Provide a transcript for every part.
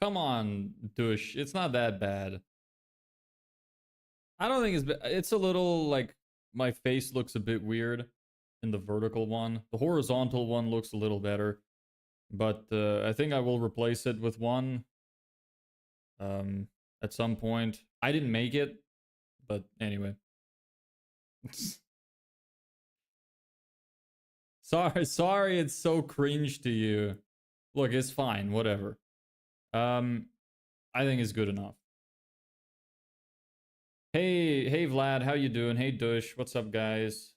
Come on, douche. It's not that bad. I don't think it's a little like my face looks a bit weird in the vertical one. The horizontal one looks a little better, but I think I will replace it with one at some point. I didn't make it, but anyway. Sorry, it's so cringe to you. Look, it's fine, whatever. I think it's good enough. Hey Vlad, how you doing? Hey Dush, what's up guys?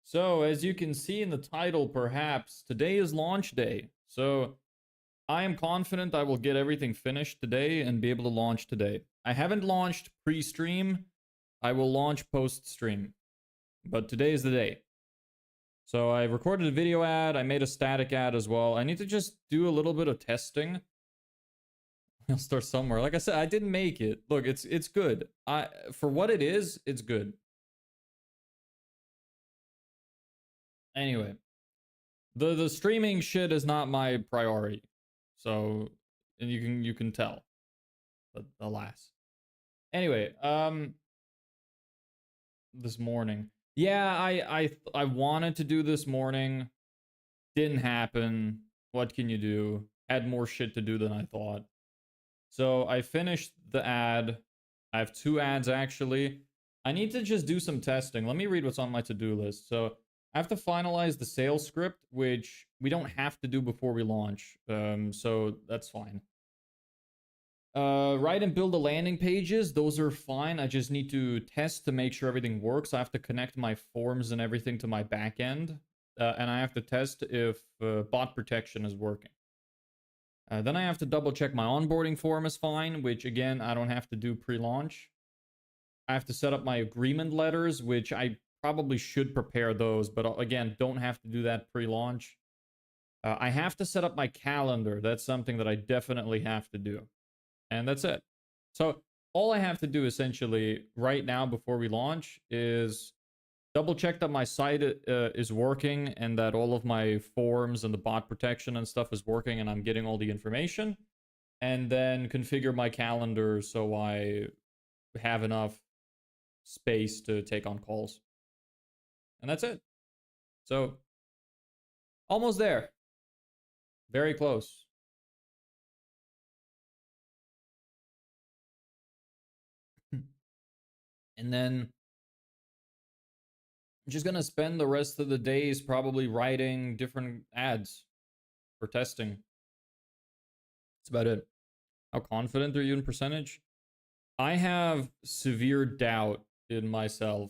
So, as you can see in the title perhaps, today is launch day. So, I am confident I will get everything finished today and be able to launch today. I haven't launched pre-stream. I will launch post-stream. But today is the day. So I recorded a video ad. I made a static ad as well. I need to just do a little bit of testing. I'll start somewhere. Like I said, I didn't make it. Look, it's good. For what it is, it's good. Anyway, the streaming shit is not my priority. So, and you can tell. But alas. Anyway, this morning. Yeah, I wanted to do this morning. Didn't happen. What can you do? Had more shit to do than I thought. So I finished the ad. I have 2 ads actually. I need to just do some testing. Let me read what's on my to-do list. So I have to finalize the sales script, which we don't have to do before we launch. So that's fine. Write and build the landing pages. Those are fine. I just need to test to make sure everything works. I have to connect my forms and everything to my backend. And I have to test if bot protection is working. Then I have to double check my onboarding form is fine, which again, I don't have to do pre-launch. I have to set up my agreement letters, which I probably should prepare those, but again, don't have to do that pre-launch. I have to set up my calendar. That's something that I definitely have to do. And that's it. So all I have to do essentially right now before we launch is double check that my site is working and that all of my forms and the bot protection and stuff is working and I'm getting all the information. And then configure my calendar so I have enough space to take on calls. And that's it. So almost there. Very close. And then I'm just gonna spend the rest of the days probably writing different ads for testing. That's about it. How confident are you in percentage? I have severe doubt in myself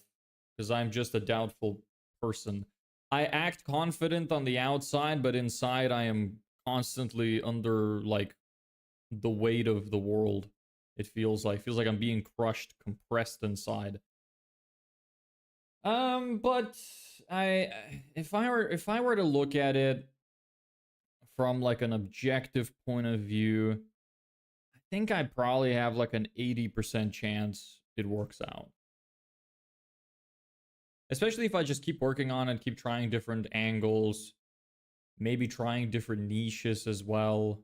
because I'm just a doubtful person. I act confident on the outside, but inside I am constantly under like the weight of the world. It feels like I'm being crushed, compressed inside. But if I were to look at it from like an objective point of view, I think I probably have like an 80% chance it works out. Especially if I just keep working on it, keep trying different angles, maybe trying different niches as well.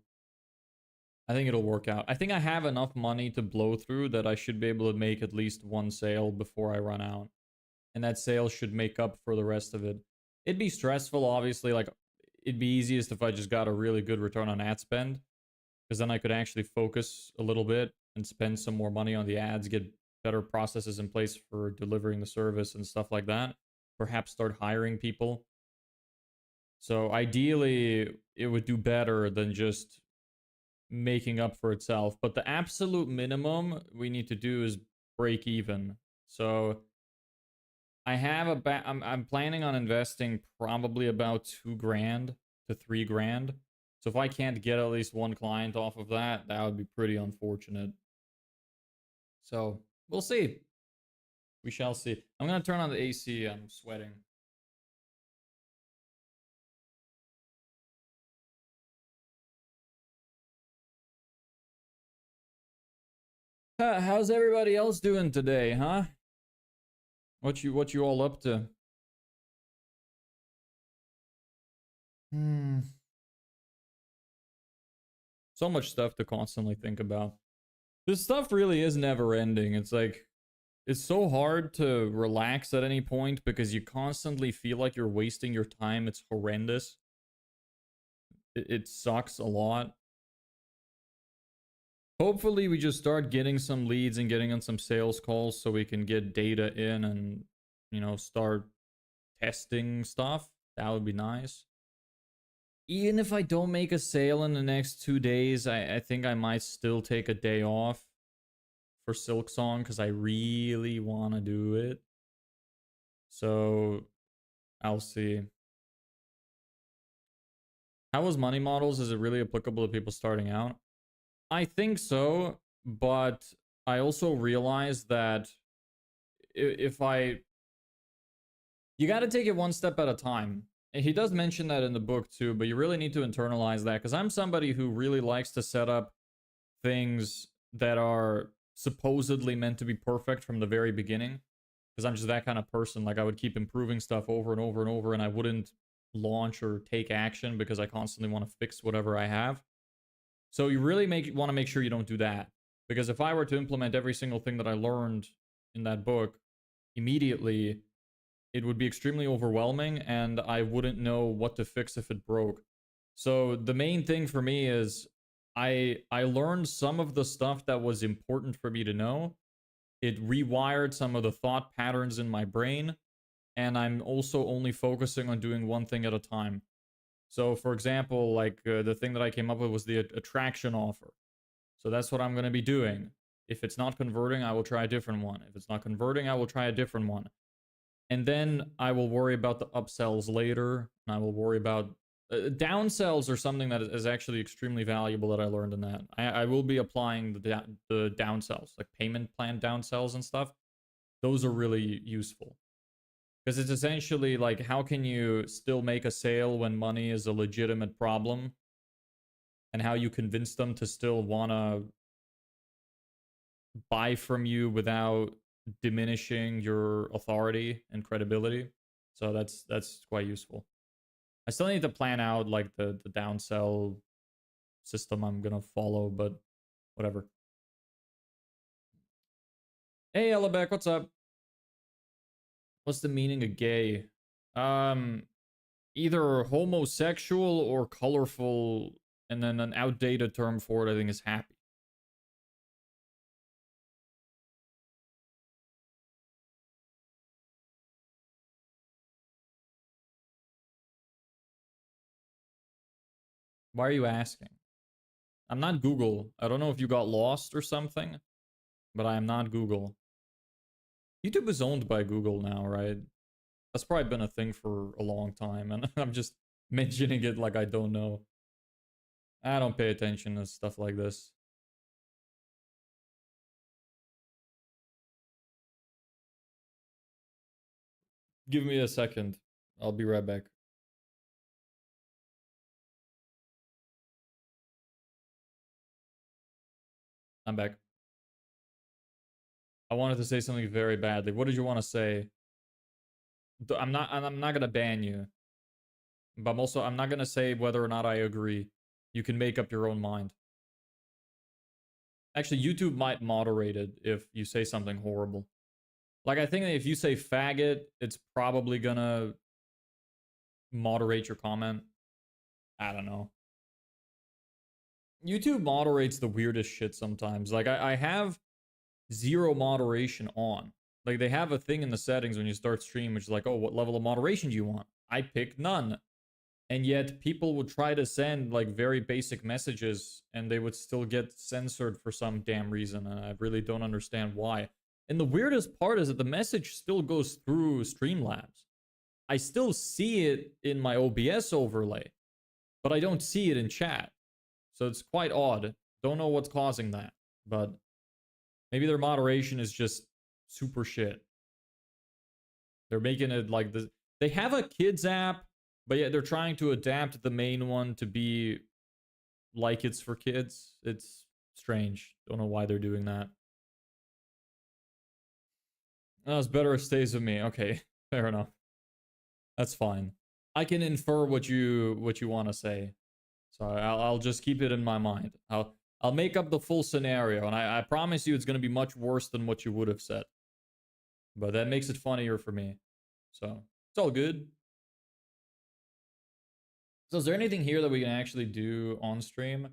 I think it'll work out. I think I have enough money to blow through that I should be able to make at least one sale before I run out. And that sale should make up for the rest of it. It'd be stressful, obviously. Like, it'd be easiest if I just got a really good return on ad spend. Because then I could actually focus a little bit and spend some more money on the ads, get better processes in place for delivering the service and stuff like that. Perhaps start hiring people. So ideally, it would do better than just making up for itself. But the absolute minimum we need to do is break even. So I have I'm planning on investing probably about $2,000 to $3,000. So if I can't get at least one client off of that, that would be pretty unfortunate. So we'll see. We shall see. I'm gonna turn on the AC. I'm sweating. How's everybody else doing today, huh? What you all up to? So much stuff to constantly think about. This stuff really is never ending. It's like, it's so hard to relax at any point because you constantly feel like you're wasting your time. It's horrendous. It sucks a lot. Hopefully we just start getting some leads and getting on some sales calls so we can get data in and, you know, start testing stuff. That would be nice. Even if I don't make a sale in the next 2 days, I think I might still take a day off for Silk Song because I really want to do it. So I'll see. How was money models? Is it really applicable to people starting out? I think so, but I also realized that if I... You got to take it one step at a time. And he does mention that in the book too, but you really need to internalize that because I'm somebody who really likes to set up things that are supposedly meant to be perfect from the very beginning because I'm just that kind of person. Like I would keep improving stuff over and over and over, and I wouldn't launch or take action because I constantly want to fix whatever I have. So you really want to make sure you don't do that, because if I were to implement every single thing that I learned in that book immediately, it would be extremely overwhelming and I wouldn't know what to fix if it broke. So the main thing for me is I learned some of the stuff that was important for me to know. It rewired some of the thought patterns in my brain, and I'm also only focusing on doing one thing at a time. So for example, like the thing that I came up with was the attraction offer. So that's what I'm going to be doing. If it's not converting, I will try a different one. If it's not converting, I will try a different one. And then I will worry about the upsells later. And I will worry about downsells, or something that is actually extremely valuable that I learned in that. I will be applying the downsells, like payment plan downsells and stuff. Those are really useful. Because it's essentially like, how can you still make a sale when money is a legitimate problem? And how you convince them to still want to buy from you without diminishing your authority and credibility. So that's quite useful. I still need to plan out like the downsell system I'm gonna follow, but whatever. Hey Ellebeck, what's up? What's the meaning of gay? Either homosexual or colorful, and then an outdated term for it, I think, is happy. Why are you asking? I'm not Google. I don't know if you got lost or something, but I am not Google. YouTube is owned by Google now, right? That's probably been a thing for a long time, and I'm just mentioning it like I don't know. I don't pay attention to stuff like this. Give me a second. I'll be right back. I'm back. I wanted to say something very badly. What did you want to say? I'm not gonna ban you. But I'm not gonna say whether or not I agree. You can make up your own mind. Actually, YouTube might moderate it if you say something horrible. Like, I think that if you say faggot, it's probably gonna moderate your comment. I don't know. YouTube moderates the weirdest shit sometimes. Like, I have zero moderation on. Like, they have a thing in the settings when you start stream, which is like, oh, what level of moderation do you want? I pick none. And yet people would try to send like very basic messages and they would still get censored for some damn reason. And I really don't understand why. And the weirdest part is that the message still goes through Streamlabs. I still see it in my OBS overlay, but I don't see it in chat. So it's quite odd. Don't know what's causing that, but maybe their moderation is just super shit. They're making it like this. They have a kids app, but yeah, they're trying to adapt the main one to be like it's for kids. It's strange. Don't know why they're doing that. Oh, it's better it stays with me. Okay, fair enough. That's fine. I can infer what you want to say. So I'll just keep it in my mind. I'll make up the full scenario, and I promise you it's gonna be much worse than what you would have said. But that makes it funnier for me. So it's all good. So is there anything here that we can actually do on stream?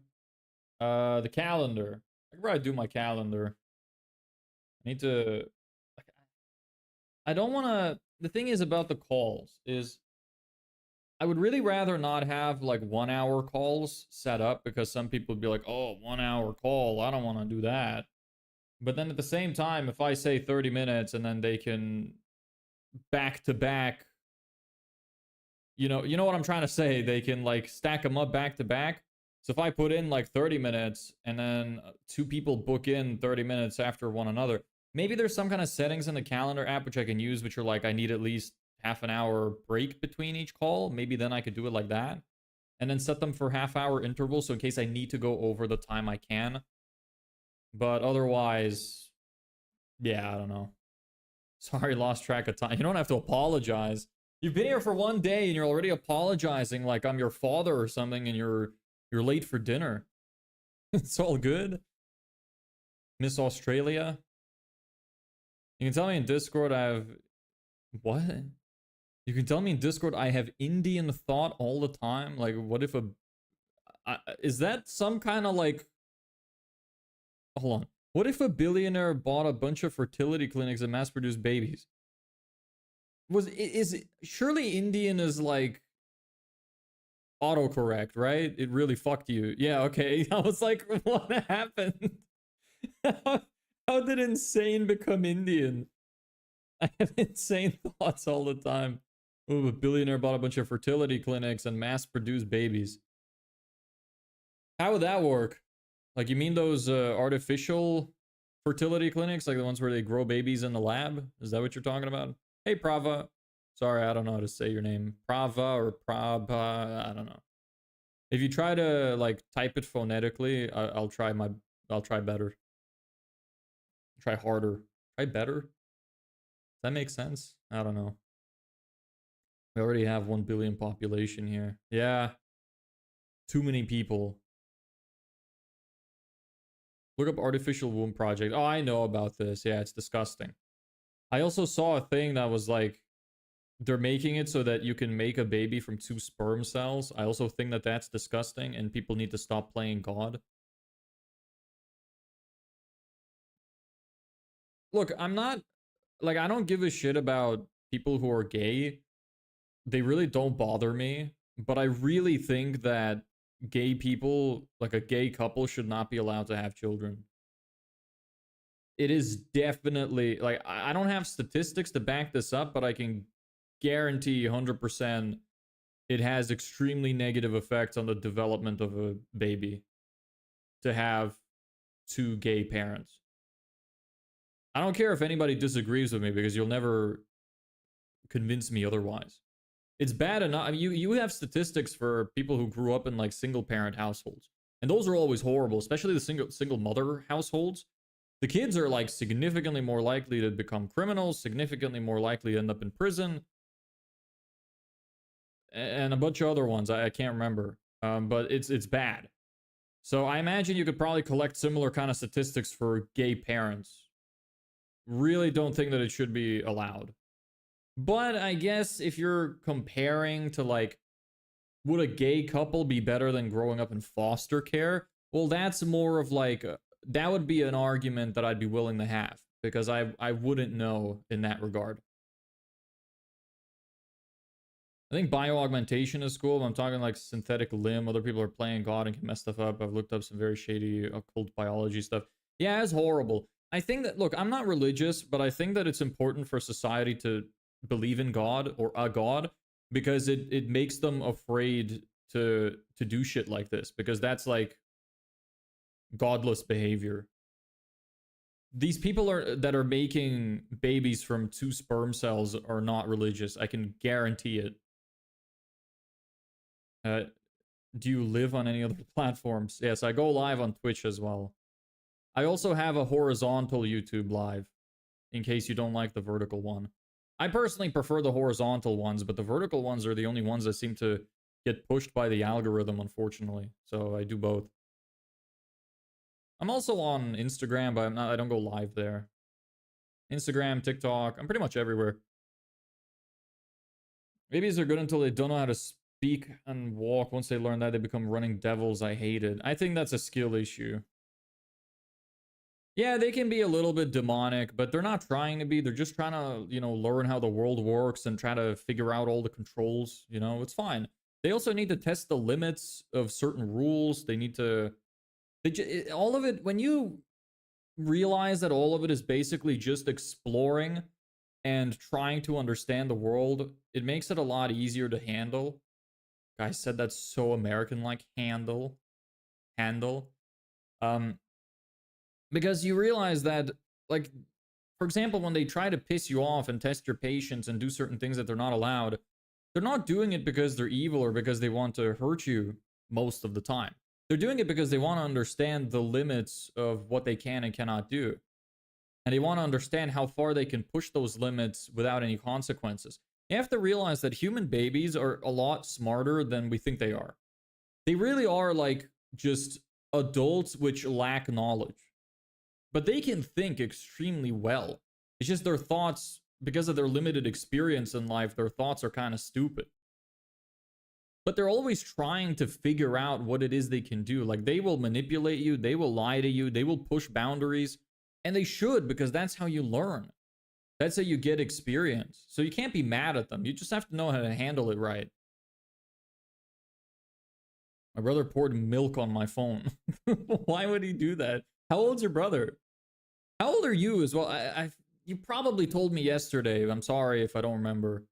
The calendar. I could probably do my calendar. I need to. I don't want to. The thing is about the calls is I would really rather not have like 1 hour calls set up because some people would be like, oh, 1 hour call. I don't want to do that. But then at the same time, if I say 30 minutes and then they can back to back, you know what I'm trying to say? They can like stack them up back to back. So if I put in like 30 minutes and then two people book in 30 minutes after one another, maybe there's some kind of settings in the calendar app which I can use, which are like, I need at least half an hour break between each call. Maybe then I could do it like that. And then set them for half-hour intervals, so in case I need to go over the time I can. But otherwise, yeah, I don't know. Sorry, lost track of time. You don't have to apologize. You've been here for 1 day and you're already apologizing like I'm your father or something and you're late for dinner. It's all good. Miss Australia. You can tell me in Discord I have... What? You can tell me in Discord I have Indian thought all the time? Like, what if a... is that some kind of like... Hold on. What if a billionaire bought a bunch of fertility clinics and mass-produced babies? Surely Indian is like autocorrect, right? It really fucked you. Yeah, okay. I was like, what happened? How did insane become Indian? I have insane thoughts all the time. Oh, a billionaire bought a bunch of fertility clinics and mass-produced babies. How would that work? Like, you mean those artificial fertility clinics? Like the ones where they grow babies in the lab? Is that what you're talking about? Hey, Prava. Sorry, I don't know how to say your name. Prava or Prabha, I don't know. If you try to, like, type it phonetically, I'll try better. Try harder. Try better? Does that make sense? I don't know. We already have 1 billion population here. Yeah. Too many people. Look up artificial womb project. Oh, I know about this. Yeah, it's disgusting. I also saw a thing that was like, they're making it so that you can make a baby from 2 sperm cells. I also think that that's disgusting and people need to stop playing God. Look, I'm not, like, I don't give a shit about people who are gay. They really don't bother me. But I really think that gay people, like a gay couple, should not be allowed to have children. It is definitely, like, I don't have statistics to back this up, but I can guarantee 100% it has extremely negative effects on the development of a baby to have 2 gay parents. I don't care if anybody disagrees with me because you'll never convince me otherwise. It's bad enough. I mean, you have statistics for people who grew up in like single parent households, and those are always horrible, especially the single mother households. The kids are like significantly more likely to become criminals, significantly more likely to end up in prison, and a bunch of other ones I can't remember. But it's bad. So I imagine you could probably collect similar kind of statistics for gay parents. Really don't think that it should be allowed. But I guess if you're comparing to like, would a gay couple be better than growing up in foster care? Well, that's more of like, that would be an argument that I'd be willing to have because I wouldn't know in that regard. I think bioaugmentation is cool. I'm talking like synthetic limb. Other people are playing God and can mess stuff up. I've looked up some very shady occult biology stuff. Yeah, it's horrible. I think that, look, I'm not religious, but I think that it's important for society to believe in God or a God because it makes them afraid to do shit like this because that's like godless behavior. These people that are making babies from 2 sperm cells are not religious. I can guarantee it. Do you live on any other platforms? Yes, I go live on Twitch as well. I also have a horizontal YouTube live in case you don't like the vertical one. I personally prefer the horizontal ones, but the vertical ones are the only ones that seem to get pushed by the algorithm, unfortunately. So I do both. I'm also on Instagram, but I don't go live there. Instagram, TikTok, I'm pretty much everywhere. Babies are good until they don't know how to speak and walk. Once they learn that, they become running devils. I hate it. I think that's a skill issue. Yeah, they can be a little bit demonic, but they're not trying to be. They're just trying to, you know, learn how the world works and try to figure out all the controls. You know, it's fine. They also need to test the limits of certain rules. They need to. All of it, when you realize that all of it is basically just exploring and trying to understand the world, it makes it a lot easier to handle. Guy said that's so American, like handle. Um, because you realize that, like, for example, when they try to piss you off and test your patience and do certain things that they're not allowed, they're not doing it because they're evil or because they want to hurt you most of the time. They're doing it because they want to understand the limits of what they can and cannot do. And they want to understand how far they can push those limits without any consequences. You have to realize that human babies are a lot smarter than we think they are. They really are like just adults which lack knowledge. But they can think extremely well. It's just their thoughts, because of their limited experience in life, their thoughts are kind of stupid. But they're always trying to figure out what it is they can do. Like, they will manipulate you, they will lie to you, they will push boundaries. And they should, because that's how you learn. That's how you get experience. So you can't be mad at them. You just have to know how to handle it right. My brother poured milk on my phone. Why would he do that? How old's your brother? How old are you as well? You probably told me yesterday. I'm sorry if I don't remember.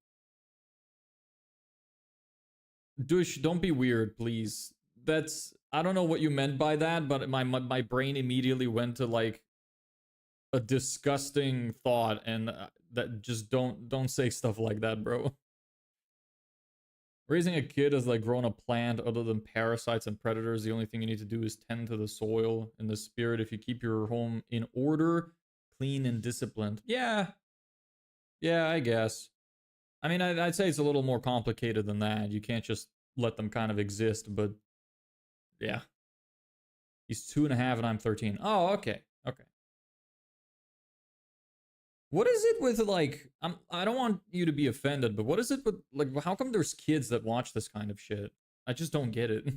Dush, don't be weird, please. I don't know what you meant by that, but my brain immediately went to like a disgusting thought, and that just don't say stuff like that, bro. Raising a kid as like growing a plant other than parasites and predators, the only thing you need to do is tend to the soil in the spirit. If you keep your home in order, clean and disciplined. Yeah, I guess. I mean, I'd say it's a little more complicated than that. You can't just let them kind of exist, but yeah. He's 2.5 and I'm 13. Oh, okay. What is it with, like, I don't want you to be offended, but what is it with, like, how come there's kids that watch this kind of shit? I just don't get it.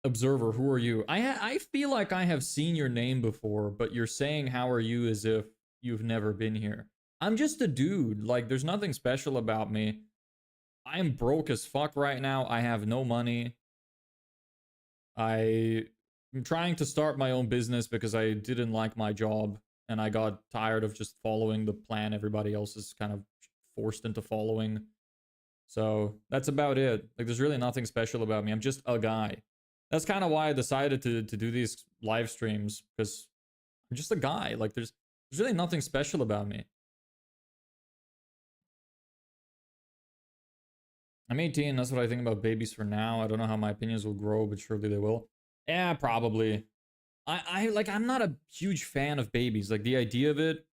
Observer, who are you? I feel like I have seen your name before, but you're saying how are you as if you've never been here. I'm just a dude. Like, there's nothing special about me. I'm broke as fuck right now. I have no money. I'm trying to start my own business because I didn't like my job. And I got tired of just following the plan everybody else is kind of forced into following. So that's about it. Like, there's really nothing special about me. I'm just a guy. That's kind of why I decided to do these live streams, because I'm just a guy. Like, there's really nothing special about me. I'm 18. That's what I think about babies for now. I don't know how my opinions will grow, but surely they will. Yeah, probably. I'm not a huge fan of babies. Like, the idea of it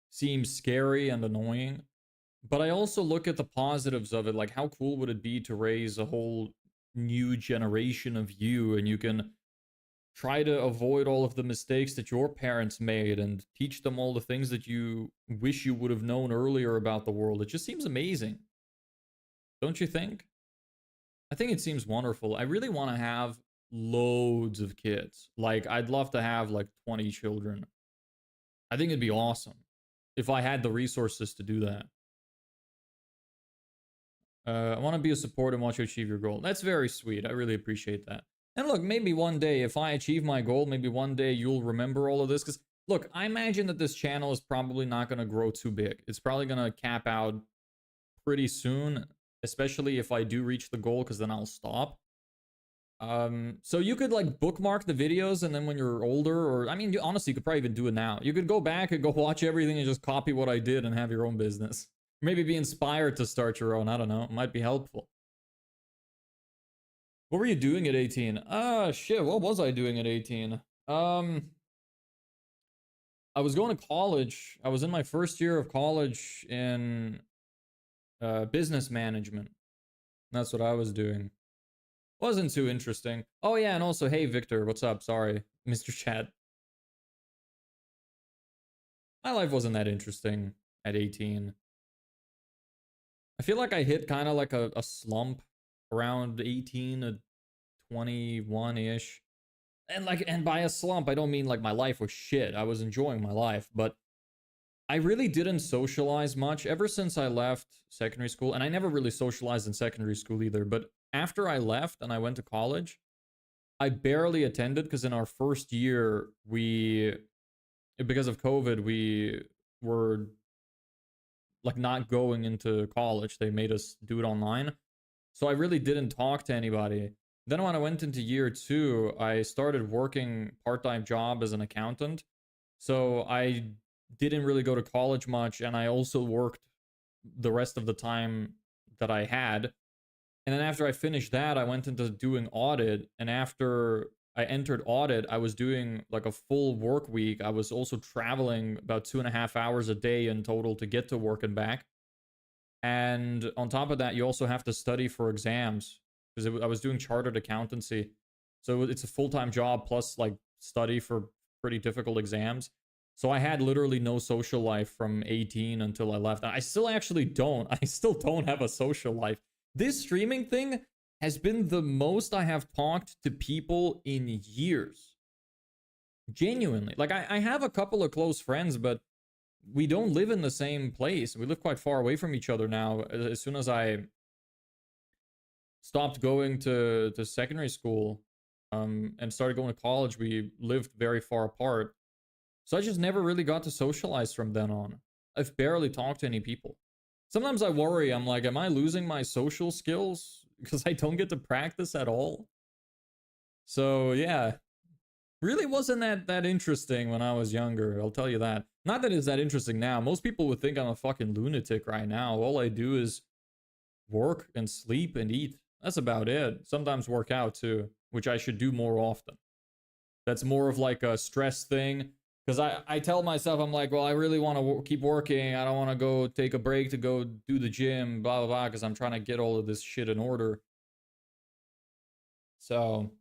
seems scary and annoying. But I also look at the positives of it. Like, how cool would it be to raise a whole new generation of you, and you can try to avoid all of the mistakes that your parents made and teach them all the things that you wish you would have known earlier about the world. It just seems amazing. Don't you think? I think it seems wonderful. I really want to have loads of kids. Like, I'd love to have like 20 children. I think it'd be awesome if I had the resources to do that. I want to be a support and watch you achieve your goal. That's very sweet. I really appreciate that. And look, maybe one day, if I achieve my goal, maybe one day you'll remember all of this. Because, look, I imagine that this channel is probably not going to grow too big. It's probably going to cap out pretty soon, especially if I do reach the goal, because then I'll stop. So you could like bookmark the videos, and then when you're older, or I mean, honestly, you could probably even do it now. You could go back and go watch everything and just copy what I did and have your own business. Maybe be inspired to start your own. I don't know. It might be helpful. What were you doing at 18? Shit. What was I doing at 18? I was going to college. I was in my first year of college in business management. That's what I was doing. Wasn't too interesting. Oh yeah, and also, hey Victor, what's up? Sorry, Mr. Chat. My life wasn't that interesting at 18. I feel like I hit kind of like a slump around 18 to 21-ish. And by a slump, I don't mean like my life was shit. I was enjoying my life, but I really didn't socialize much ever since I left secondary school. And I never really socialized in secondary school either. But after I left and I went to college, I barely attended because in our first year, because of COVID, we were like not going into college. They made us do it online. So I really didn't talk to anybody. Then when I went into year 2, I started working part-time job as an accountant. So I didn't really go to college much, and I also worked the rest of the time that I had. And then after I finished that, I went into doing audit, and after I entered audit, I was doing like a full work week. I was also traveling about 2.5 hours a day in total to get to work and back. And on top of that, you also have to study for exams because I was doing chartered accountancy. So it's a full-time job plus like study for pretty difficult exams. So I had literally no social life from 18 until I left. I still actually don't. I still don't have a social life. This streaming thing has been the most I have talked to people in years. Genuinely. Like I have a couple of close friends, but we don't live in the same place. We live quite far away from each other now. As soon as I stopped going to secondary school and started going to college, we lived very far apart. So I just never really got to socialize from then on. I've barely talked to any people. Sometimes I worry, I'm like, am I losing my social skills because I don't get to practice at all? So yeah, really wasn't that interesting when I was younger, I'll tell you that. Not that it's that interesting now. Most people would think I'm a fucking lunatic right now. All I do is work and sleep and eat. That's about it. Sometimes work out too, which I should do more often. That's more of like a stress thing. Because I tell myself, I'm like, well, I really want to keep working. I don't want to go take a break to go do the gym, blah, blah, blah, because I'm trying to get all of this shit in order. So,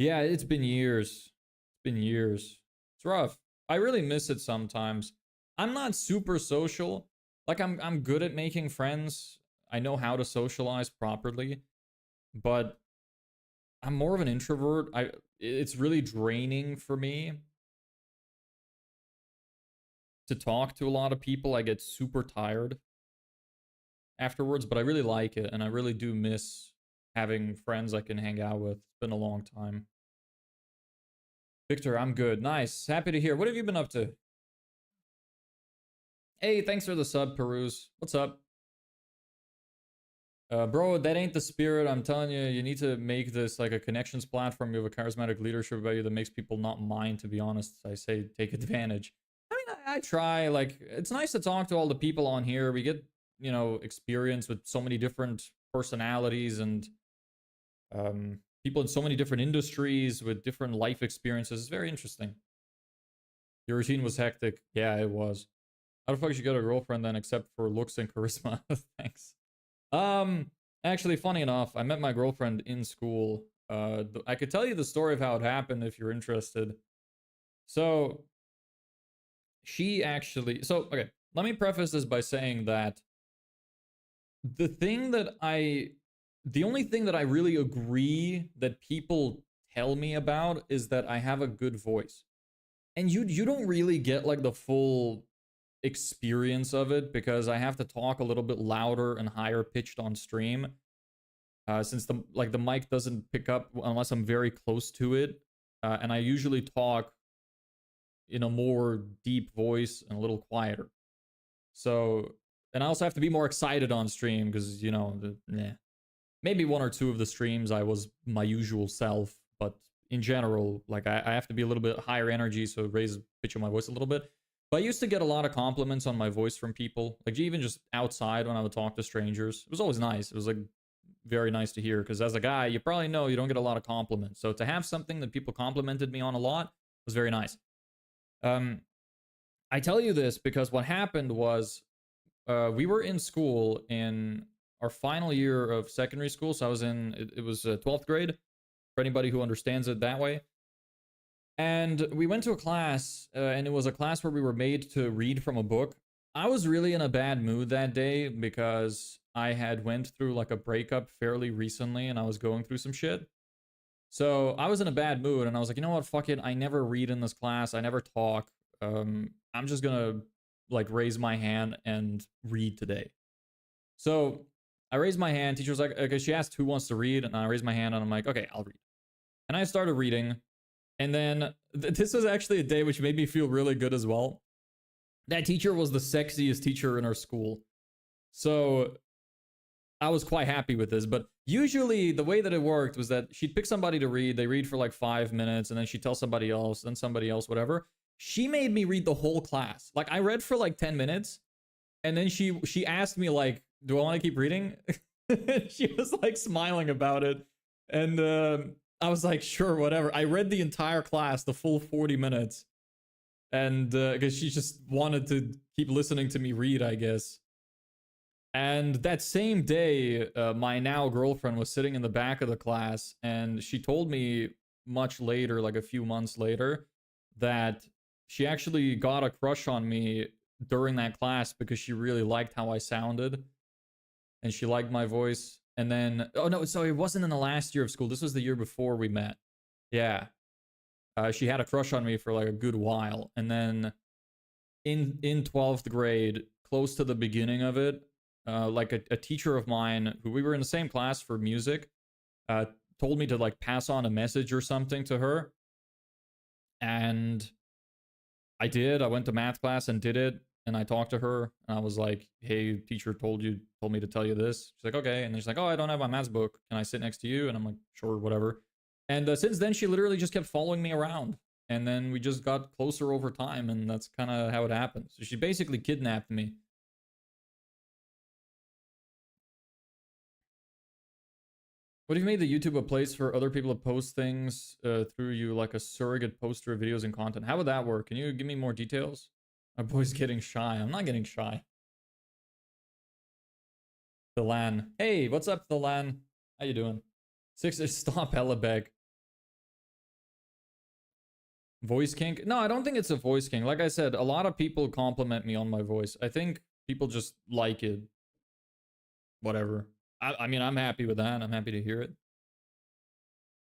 yeah, it's been years. It's been years. It's rough. I really miss it sometimes. I'm not super social. Like, I'm good at making friends. I know how to socialize properly. But I'm more of an introvert. It's really draining for me to talk to a lot of people. I get super tired afterwards, but I really like it, and I really do miss having friends I can hang out with. It's been a long time. Victor, I'm good. Nice. Happy to hear. What have you been up to? Hey, thanks for the sub, Peruse. What's up? Bro, that ain't the spirit. I'm telling you, you need to make this like a connections platform. You have a charismatic leadership about you that makes people not mind, to be honest. I say take advantage. I mean, I try. Like, it's nice to talk to all the people on here. We get, experience with so many different personalities and people in so many different industries with different life experiences. It's very interesting. Your routine was hectic. Yeah, it was. How the fuck did you get a girlfriend then, except for looks and charisma? Thanks. Actually, funny enough, I met my girlfriend in school. I could tell you the story of how it happened if you're interested. So, okay, let me preface this by saying that the only thing that I really agree that people tell me about is that I have a good voice. And you don't really get like the full experience of it because I have to talk a little bit louder and higher pitched on stream. Since the mic doesn't pick up unless I'm very close to it. And I usually talk in a more deep voice and a little quieter. So, and I also have to be more excited on stream because, maybe one or two of the streams I was my usual self, but in general, like I have to be a little bit higher energy, so raise the pitch of my voice a little bit. But I used to get a lot of compliments on my voice from people, like even just outside when I would talk to strangers. It was always nice. It was like very nice to hear because as a guy, you probably know you don't get a lot of compliments. So to have something that people complimented me on a lot was very nice. I tell you this because what happened was we were in school in our final year of secondary school. So I was in, it was 12th grade, for anybody who understands it that way. And we went to a class, and it was a class where we were made to read from a book. I was really in a bad mood that day because I had went through like a breakup fairly recently, and I was going through some shit. So I was in a bad mood, and I was like, you know what, fuck it. I never read in this class. I never talk. I'm just gonna like raise my hand and read today. So I raised my hand. Teacher was like, okay, she asked who wants to read, and I raised my hand, and I'm like, okay, I'll read. And I started reading, and then this was actually a day which made me feel really good as well. That teacher was the sexiest teacher in our school. So I was quite happy with this, but usually the way that it worked was that she'd pick somebody to read, they read for like 5 minutes, and then she'd tell somebody else, then somebody else, whatever. She made me read the whole class. Like, I read for like 10 minutes, and then she asked me like, do I want to keep reading? She was like smiling about it, and I was like, sure, whatever. I read the entire class, the full 40 minutes, and because she just wanted to keep listening to me read, I guess. And that same day, my now girlfriend was sitting in the back of the class, and she told me much later, like a few months later, that she actually got a crush on me during that class because she really liked how I sounded, and she liked my voice. And then, oh no, so it wasn't in the last year of school. This was the year before we met. Yeah. She had a crush on me for like a good while. And then in 12th grade, close to the beginning of it, like a teacher of mine who we were in the same class for music, told me to like pass on a message or something to her. And I did. I went to math class and did it. And I talked to her, and I was like, hey, teacher told me to tell you this. She's like, okay. And she's like, oh, I don't have my maths book. Can I sit next to you? And I'm like, sure, whatever. And since then, she literally just kept following me around. And then we just got closer over time, and that's kind of how it happened. So she basically kidnapped me. What if you made the YouTube a place for other people to post things through you, like a surrogate poster of videos and content? How would that work? Can you give me more details? My boy's getting shy. I'm not getting shy. The LAN. Hey, what's up, the LAN? How you doing? Stop Hellebeck. Voice kink? No, I don't think it's a voice kink. Like I said, a lot of people compliment me on my voice. I think people just like it. Whatever. I mean, I'm happy with that. I'm happy to hear it.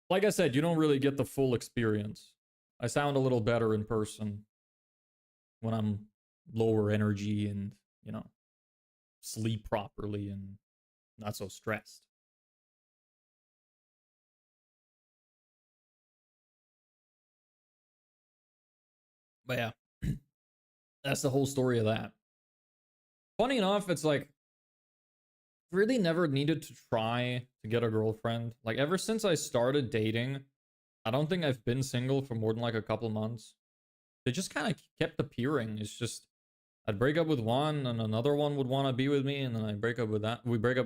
Like I said, you don't really get the full experience. I sound a little better in person when I'm lower energy and, you know, sleep properly and not so stressed. But yeah, that's the whole story of that. Funny enough, it's like, really never needed to try to get a girlfriend. Like, ever since I started dating, I don't think I've been single for more than like a couple months. They just kind of kept appearing. It's just, I'd break up with one, and another one would want to be with me, and then I break up with that. We break up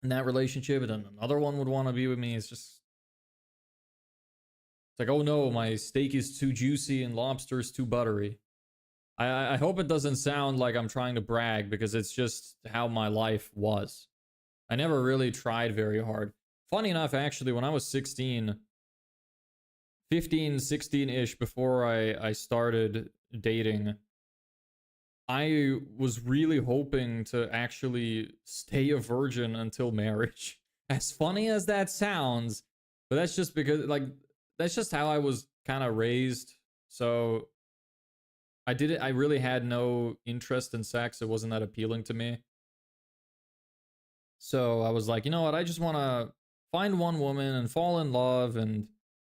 in that relationship, and then another one would want to be with me. It's just, it's like, oh no, my steak is too juicy and lobster is too buttery. I hope it doesn't sound like I'm trying to brag, because it's just how my life was. I never really tried very hard. Funny enough, actually, when I was 16, 15, 16-ish, before I started dating, I was really hoping to actually stay a virgin until marriage. As funny as that sounds, but that's just because, like, that's just how I was kind of raised. So I really had no interest in sex. It wasn't that appealing to me. So I was like, you know what? I just want to find one woman and fall in love and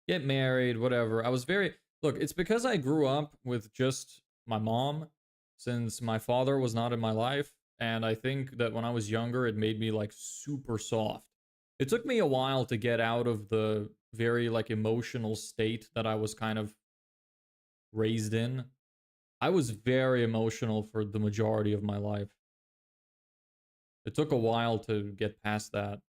get married, whatever. I was look, it's because I grew up with just my mom, since my father was not in my life. And I think that when I was younger, it made me like super soft. It took me a while to get out of the very like emotional state that I was kind of raised in. I was very emotional for the majority of my life. It took a while to get past that.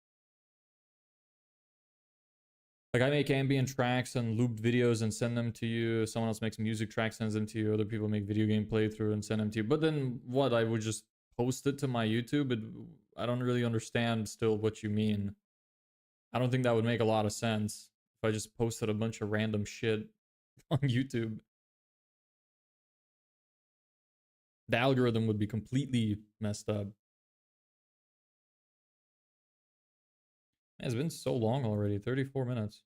Like, I make ambient tracks and looped videos and send them to you. Someone else makes music tracks, sends them to you. Other people make video game playthrough and send them to you. But then what? I would just post it to my YouTube. I don't really understand still what you mean. I don't think that would make a lot of sense if I just posted a bunch of random shit on YouTube. The algorithm would be completely messed up. Man, it's been so long already, 34 minutes.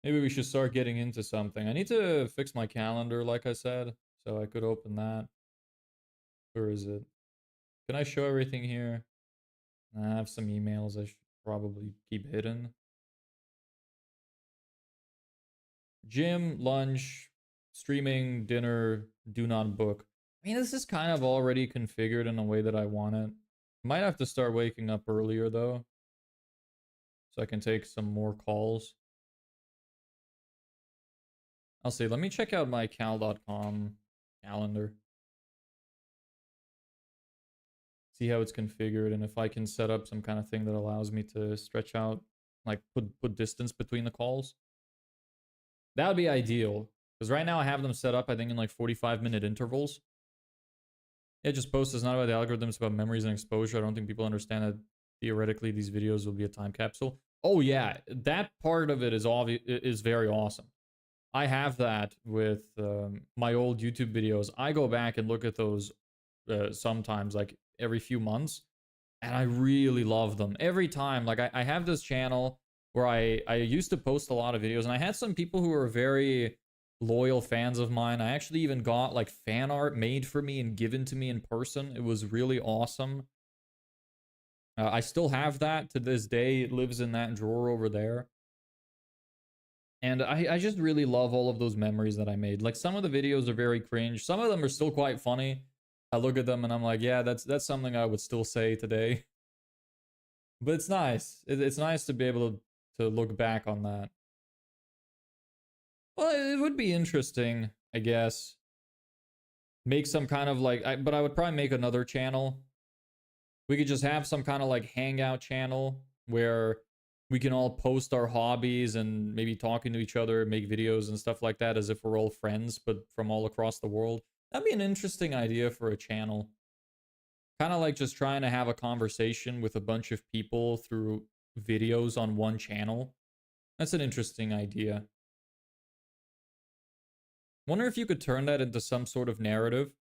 Maybe we should start getting into something. I need to fix my calendar, like I said, so I could open that. Where is it? Can I show everything here? I have some emails I should probably keep hidden. Gym, lunch, streaming, dinner, do not book. I mean, this is kind of already configured in a way that I want it. Might have to start waking up earlier though, so I can take some more calls. I'll see. Let me check out my cal.com calendar. See how it's configured and if I can set up some kind of thing that allows me to stretch out, like put distance between the calls. That would be ideal. Because right now I have them set up, I think, in like 45-minute intervals. It just posts is not about the algorithms, it's about memories and exposure. I don't think people understand that theoretically these videos will be a time capsule. Oh yeah, that part of it is very awesome. I have that with my old YouTube videos. I go back and look at those sometimes, like every few months, and I really love them. Every time, like I have this channel where I used to post a lot of videos, and I had some people who were very loyal fans of mine. I actually even got like fan art made for me and given to me in person. It was really awesome. I still have that to this day. It lives in that drawer over there. And I just really love all of those memories that I made. Like some of the videos are very cringe. Some of them are still quite funny. I look at them and I'm like, yeah, that's something I would still say today. But it's nice. It's nice to be able to look back on that. Well, it would be interesting, I guess. Make some kind of like, but I would probably make another channel. We could just have some kind of like hangout channel where we can all post our hobbies and maybe talking to each other, make videos and stuff like that as if we're all friends, but from all across the world. That'd be an interesting idea for a channel. Kind of like just trying to have a conversation with a bunch of people through videos on one channel. That's an interesting idea. Wonder if you could turn that into some sort of narrative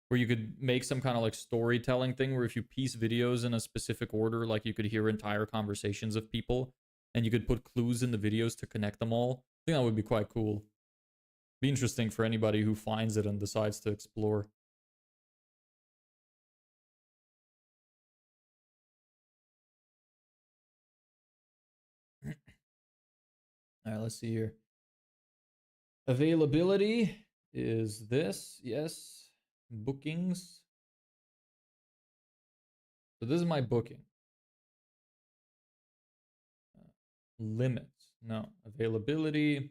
where you could make some kind of like storytelling thing where if you piece videos in a specific order, like you could hear entire conversations of people and you could put clues in the videos to connect them all. I think that would be quite cool. Be interesting for anybody who finds it and decides to explore. All right, let's see here. Availability is this, yes. Bookings. So this is my booking. Limits, no. Availability.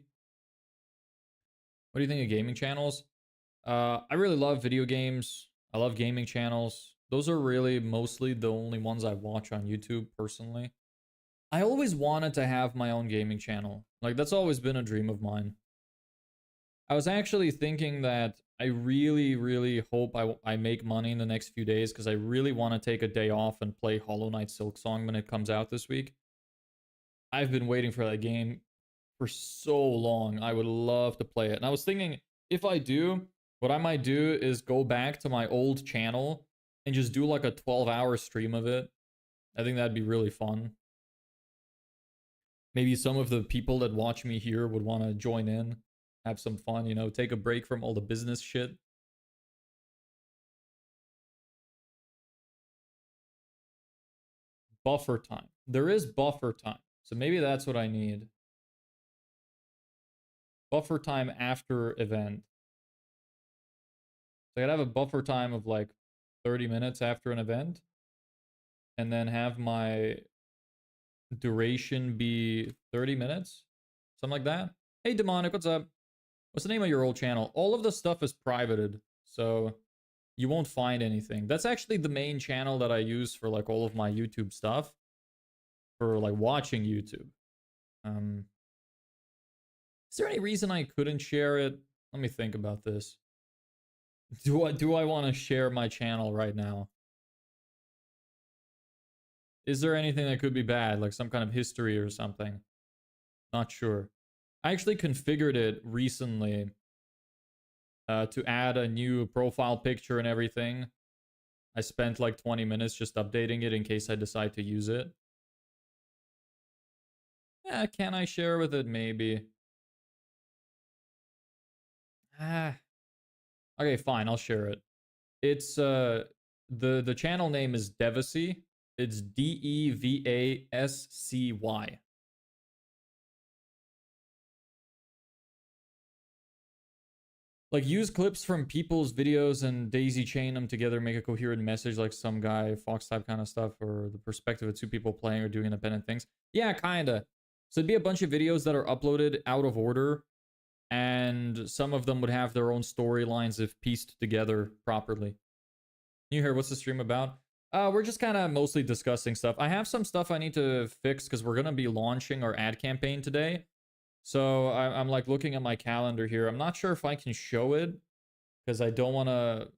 What do you think of gaming channels? I really love video games. I love gaming channels. Those are really mostly the only ones I watch on YouTube personally. I always wanted to have my own gaming channel. Like that's always been a dream of mine. I was actually thinking that I really, really hope I make money in the next few days because I really want to take a day off and play Hollow Knight Silksong when it comes out this week. I've been waiting for that game for so long. I would love to play it. And I was thinking, if I do, what I might do is go back to my old channel and just do like a 12-hour stream of it. I think that'd be really fun. Maybe some of the people that watch me here would want to join in, have some fun, you know, take a break from all the business shit. Buffer time. There is buffer time. So maybe that's what I need. Buffer time after event. So I'd have a buffer time of like 30 minutes after an event. And then have my duration be 30 minutes. Something like that. Hey, Demonic, what's up? What's the name of your old channel? All of the stuff is privated. So you won't find anything. That's actually the main channel that I use for like all of my YouTube stuff. For like watching YouTube. Is there any reason I couldn't share it? Let me think about this. Do I want to share my channel right now? Is there anything that could be bad, like some kind of history or something? Not sure. I actually configured it recently to add a new profile picture and everything. I spent like 20 minutes just updating it in case I decide to use it. Yeah, can I share with it? Maybe. Ah. Okay, fine, I'll share it. It's the channel name is Devasy. It's Devascy. Like, use clips from people's videos and daisy chain them together, make a coherent message, like some guy, Fox type kind of stuff, or the perspective of two people playing or doing independent things. Yeah, kinda. So it'd be a bunch of videos that are uploaded out of order, and some of them would have their own storylines if pieced together properly. You hear what's the stream about? We're just kind of mostly discussing stuff. I have some stuff I need to fix because we're gonna be launching our ad campaign today. So I'm like looking at my calendar here. I'm not sure if I can show it because I don't want to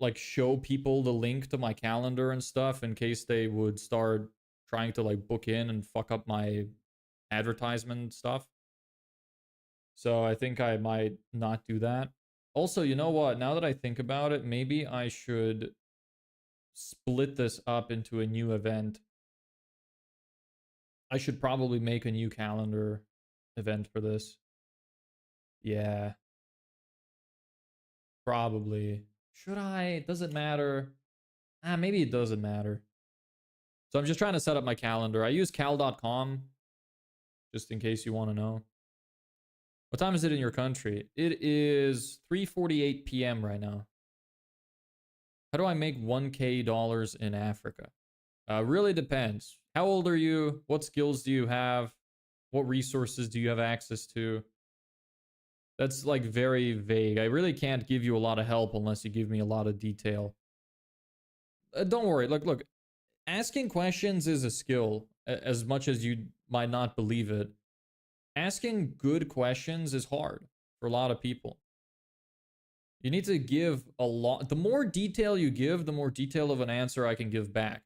like show people the link to my calendar and stuff in case they would start trying to like book in and fuck up my advertisement stuff. So I think I might not do that. Also, you know what? Now that I think about it, maybe I should split this up into a new event. I should probably make a new calendar event for this. Yeah. Probably. Should I? Does it matter? Maybe it doesn't matter. So I'm just trying to set up my calendar. I use cal.com just in case you want to know. What time is it in your country? It is 3:48 p.m. right now. How do I make $1K in Africa? Really depends. How old are you? What skills do you have? What resources do you have access to? That's like very vague. I really can't give you a lot of help unless you give me a lot of detail. Don't worry. Look, asking questions is a skill as much as you might not believe it. Asking good questions is hard for a lot of people. You need to give a lot. The more detail you give, the more detail of an answer I can give back.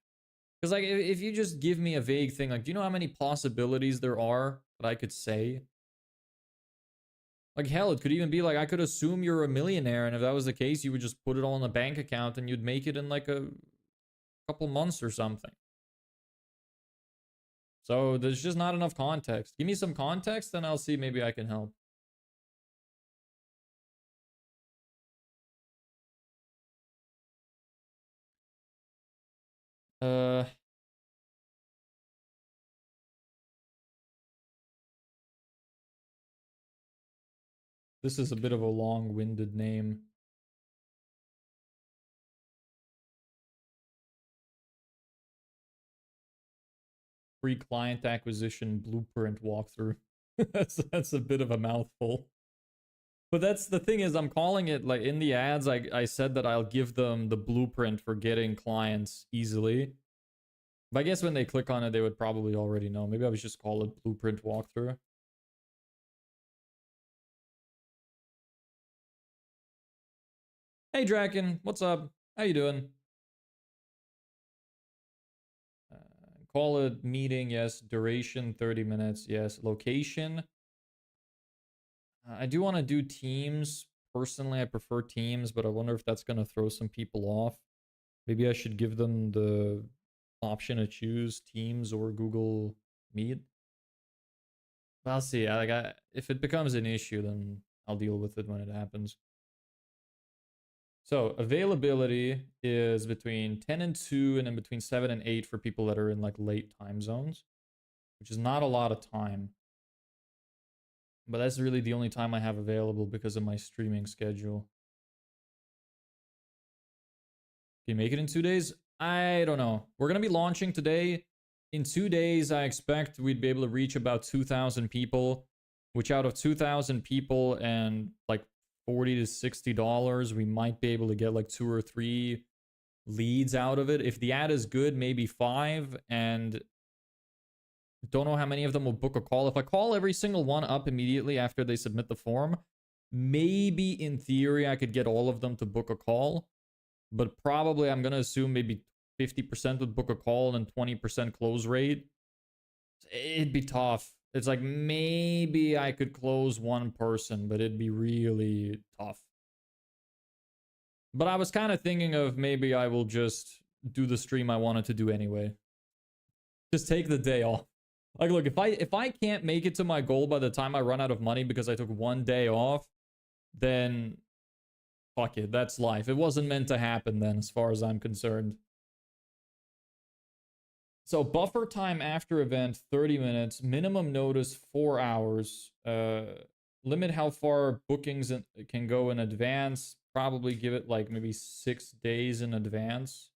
Because like if you just give me a vague thing, like, do you know how many possibilities there are that I could say? Like, hell, it could even be like, I could assume you're a millionaire, and if that was the case, you would just put it all in a bank account and you'd make it in like a couple months or something. So there's just not enough context. Give me some context, and I'll see maybe I can help. Uh, this is a bit of a long-winded name. Free client acquisition blueprint walkthrough. that's a bit of a mouthful. But that's the thing is I'm calling it like in the ads I said that I'll give them the blueprint for getting clients easily. But I guess when they click on it they would probably already know. Maybe I would just call it blueprint walkthrough. Hey Draken, what's up? How you doing? Call it meeting, yes. Duration 30 minutes, yes. Location. I do want to do Teams. Personally, I prefer Teams, but I wonder if that's going to throw some people off. Maybe I should give them the option to choose Teams or Google Meet. I'll see. If it becomes an issue, then I'll deal with it when it happens. So availability is between 10 and 2 and then between 7 and 8 for people that are in like late time zones, which is not a lot of time. But that's really the only time I have available because of my streaming schedule. Can you make it in 2 days? I don't know. We're going to be launching today. In 2 days, I expect we'd be able to reach about 2,000 people, which out of 2,000 people and like $40 to $60, we might be able to get like 2 or 3 leads out of it. If the ad is good, maybe 5, and don't know how many of them will book a call. If I call every single one up immediately after they submit the form, Maybe in theory, I could get all of them to book a call, but probably I'm going to assume maybe 50% would book a call and 20% close rate. It'd be tough. It's like maybe I could close one person, but it'd be really tough. But I was kind of thinking of maybe I will just do the stream I wanted to do anyway. Just take the day off. Like, look, if I can't make it to my goal by the time I run out of money because I took one day off, then fuck it, that's life. It wasn't meant to happen then, as far as I'm concerned. So buffer time after event, 30 minutes. Minimum notice, 4 hours. Limit how far bookings can go in advance. Probably give it like maybe 6 days in advance.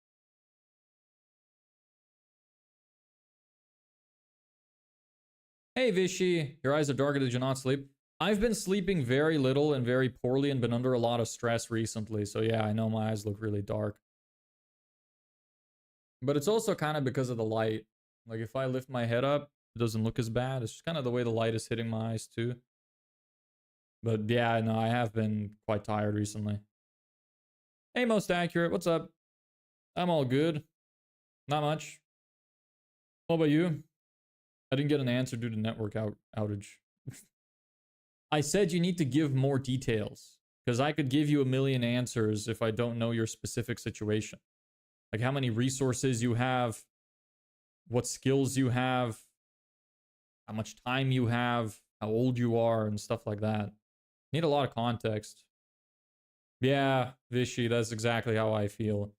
Hey Vishy, your eyes are darker. Did you not sleep? I've been sleeping very little and very poorly and been under a lot of stress recently. So yeah, I know my eyes look really dark. But it's also kind of because of the light. Like if I lift my head up, it doesn't look as bad. It's just kind of the way the light is hitting my eyes too. But yeah, no, I have been quite tired recently. Hey, most accurate. What's up? I'm all good. Not much. What about you? I didn't get an answer due to network outage. I said you need to give more details. Because I could give you a million answers if I don't know your specific situation. Like how many resources you have, what skills you have, how much time you have, how old you are, and stuff like that. Need a lot of context. Yeah, Vishy, that's exactly how I feel.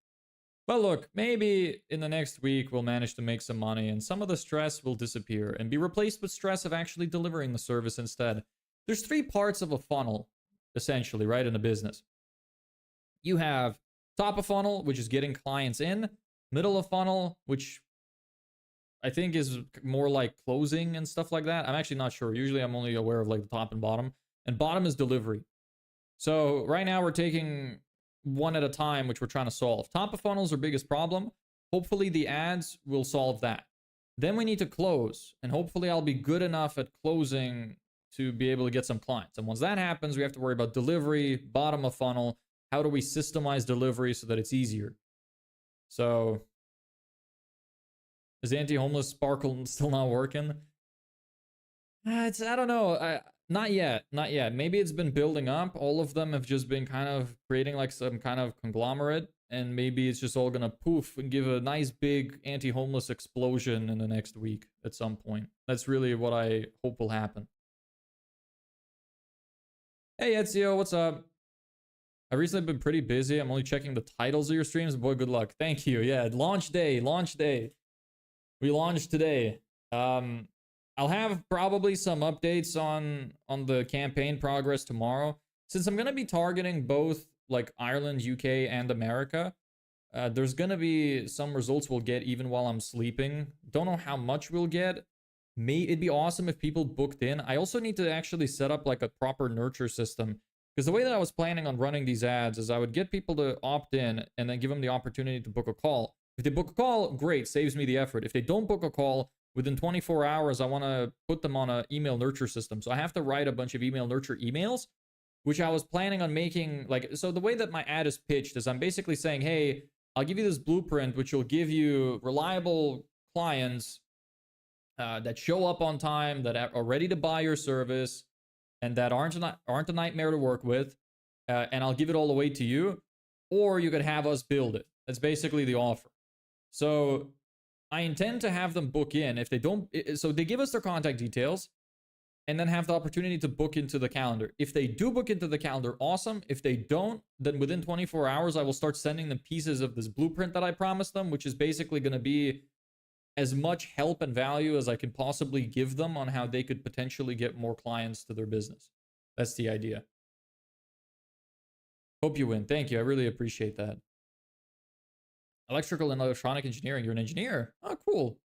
But look, maybe in the next week we'll manage to make some money and some of the stress will disappear and be replaced with stress of actually delivering the service instead. There's 3 parts of a funnel, essentially, right, in a business. You have top of funnel, which is getting clients in. Middle of funnel, which I think is more like closing and stuff like that. I'm actually not sure. Usually I'm only aware of like the top and bottom. And bottom is delivery. So right now we're taking one at a time, which we're trying to solve. Top of funnel is our biggest problem. Hopefully the ads will solve that. Then we need to close. And hopefully I'll be good enough at closing to be able to get some clients. And once that happens, we have to worry about delivery, bottom of funnel. How do we systemize delivery so that it's easier? So, is anti-homeless sparkle still not working? I don't know. Not yet. Not yet. Maybe it's been building up. All of them have just been kind of creating like some kind of conglomerate. And maybe it's just all going to poof and give a nice big anti-homeless explosion in the next week at some point. That's really what I hope will happen. Hey, Ezio, what's up? I've recently been pretty busy. I'm only checking the titles of your streams. Boy, good luck. Thank you. Yeah, launch day. We launched today. I'll have probably some updates on the campaign progress tomorrow. Since I'm going to be targeting both like Ireland, UK, and America, there's going to be some results we'll get even while I'm sleeping. Don't know how much we'll get. It'd be awesome if people booked in. I also need to actually set up like a proper nurture system. Because the way that I was planning on running these ads is I would get people to opt in and then give them the opportunity to book a call. If they book a call, great, saves me the effort. If they don't book a call, within 24 hours, I want to put them on an email nurture system. So I have to write a bunch of email nurture emails, which I was planning on making like, so the way that my ad is pitched is I'm basically saying, hey, I'll give you this blueprint, which will give you reliable clients that show up on time, that are ready to buy your service, and that aren't a nightmare to work with, and I'll give it all away to you, or you could have us build it. That's basically the offer. So I intend to have them book in. If they don't, so they give us their contact details, and then have the opportunity to book into the calendar. If they do book into the calendar, awesome. If they don't, then within 24 hours, I will start sending them pieces of this blueprint that I promised them, which is basically going to be as much help and value as I could possibly give them on how they could potentially get more clients to their business. That's the idea. Hope you win. Thank you. I really appreciate that. Electrical and electronic engineering. You're an engineer. Oh, cool.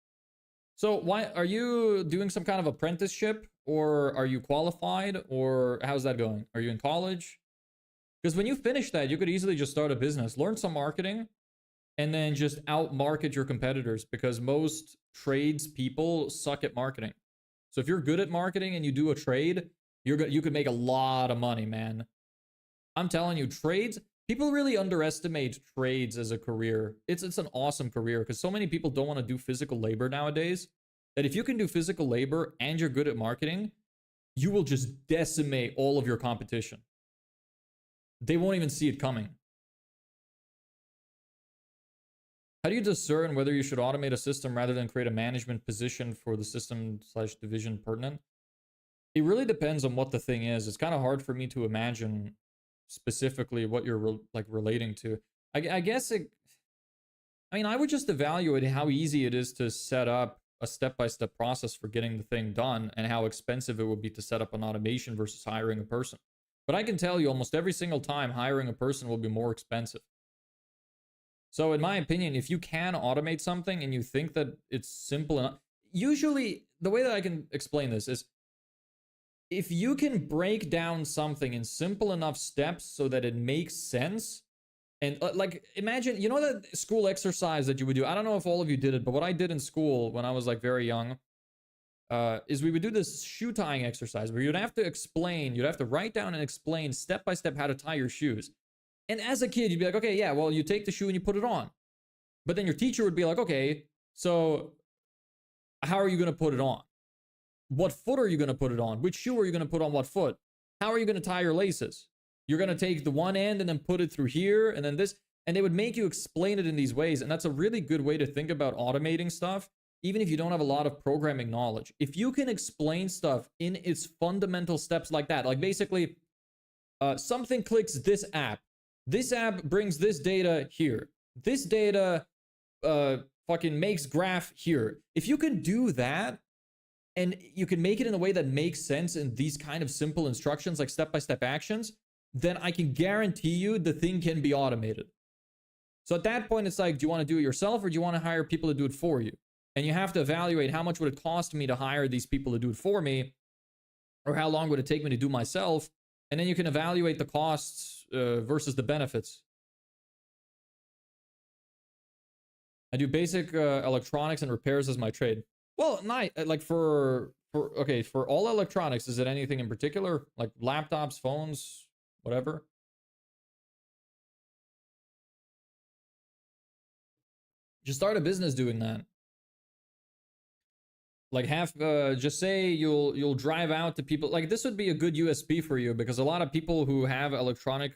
So why are you doing some kind of apprenticeship, or are you qualified, or how's that going? Are you in college? Because when you finish that, you could easily just start a business, learn some marketing, and then just out-market your competitors, because most trades people suck at marketing. So if you're good at marketing and you do a trade, You could make a lot of money, man. I'm telling you, trades, people really underestimate trades as a career. It's an awesome career because so many people don't want to do physical labor nowadays. That if you can do physical labor and you're good at marketing, you will just decimate all of your competition. They won't even see it coming. How do you discern whether you should automate a system rather than create a management position for the system/division pertinent? It really depends on what the thing is. It's kind of hard for me to imagine specifically what you're like relating to. I guess it. I mean, I would just evaluate how easy it is to set up a step-by-step process for getting the thing done and how expensive it would be to set up an automation versus hiring a person. But I can tell you almost every single time hiring a person will be more expensive. So in my opinion, if you can automate something and you think that it's simple enough, usually the way that I can explain this is if you can break down something in simple enough steps so that it makes sense, and like imagine, you know that school exercise that you would do? I don't know if all of you did it, but what I did in school when I was like very young is we would do this shoe tying exercise where you'd have to write down and explain step by step how to tie your shoes. And as a kid, you'd be like, okay, yeah, well, you take the shoe and you put it on. But then your teacher would be like, okay, so how are you going to put it on? What foot are you going to put it on? Which shoe are you going to put on what foot? How are you going to tie your laces? You're going to take the one end and then put it through here and then this. And they would make you explain it in these ways. And that's a really good way to think about automating stuff, even if you don't have a lot of programming knowledge. If you can explain stuff in its fundamental steps like that, like basically something clicks this app. This app brings this data here. This data fucking makes graph here. If you can do that, and you can make it in a way that makes sense in these kind of simple instructions, like step-by-step actions, then I can guarantee you the thing can be automated. So at that point, it's like, do you want to do it yourself or do you want to hire people to do it for you? And you have to evaluate how much would it cost me to hire these people to do it for me, or how long would it take me to do myself? And then you can evaluate the costs versus the benefits. I do basic electronics and repairs as my trade. Well, like for all electronics, is it anything in particular? Like laptops, phones, whatever? Just start a business doing that. Like just say you'll drive out to people. Like this would be a good USP for you because a lot of people who have electronics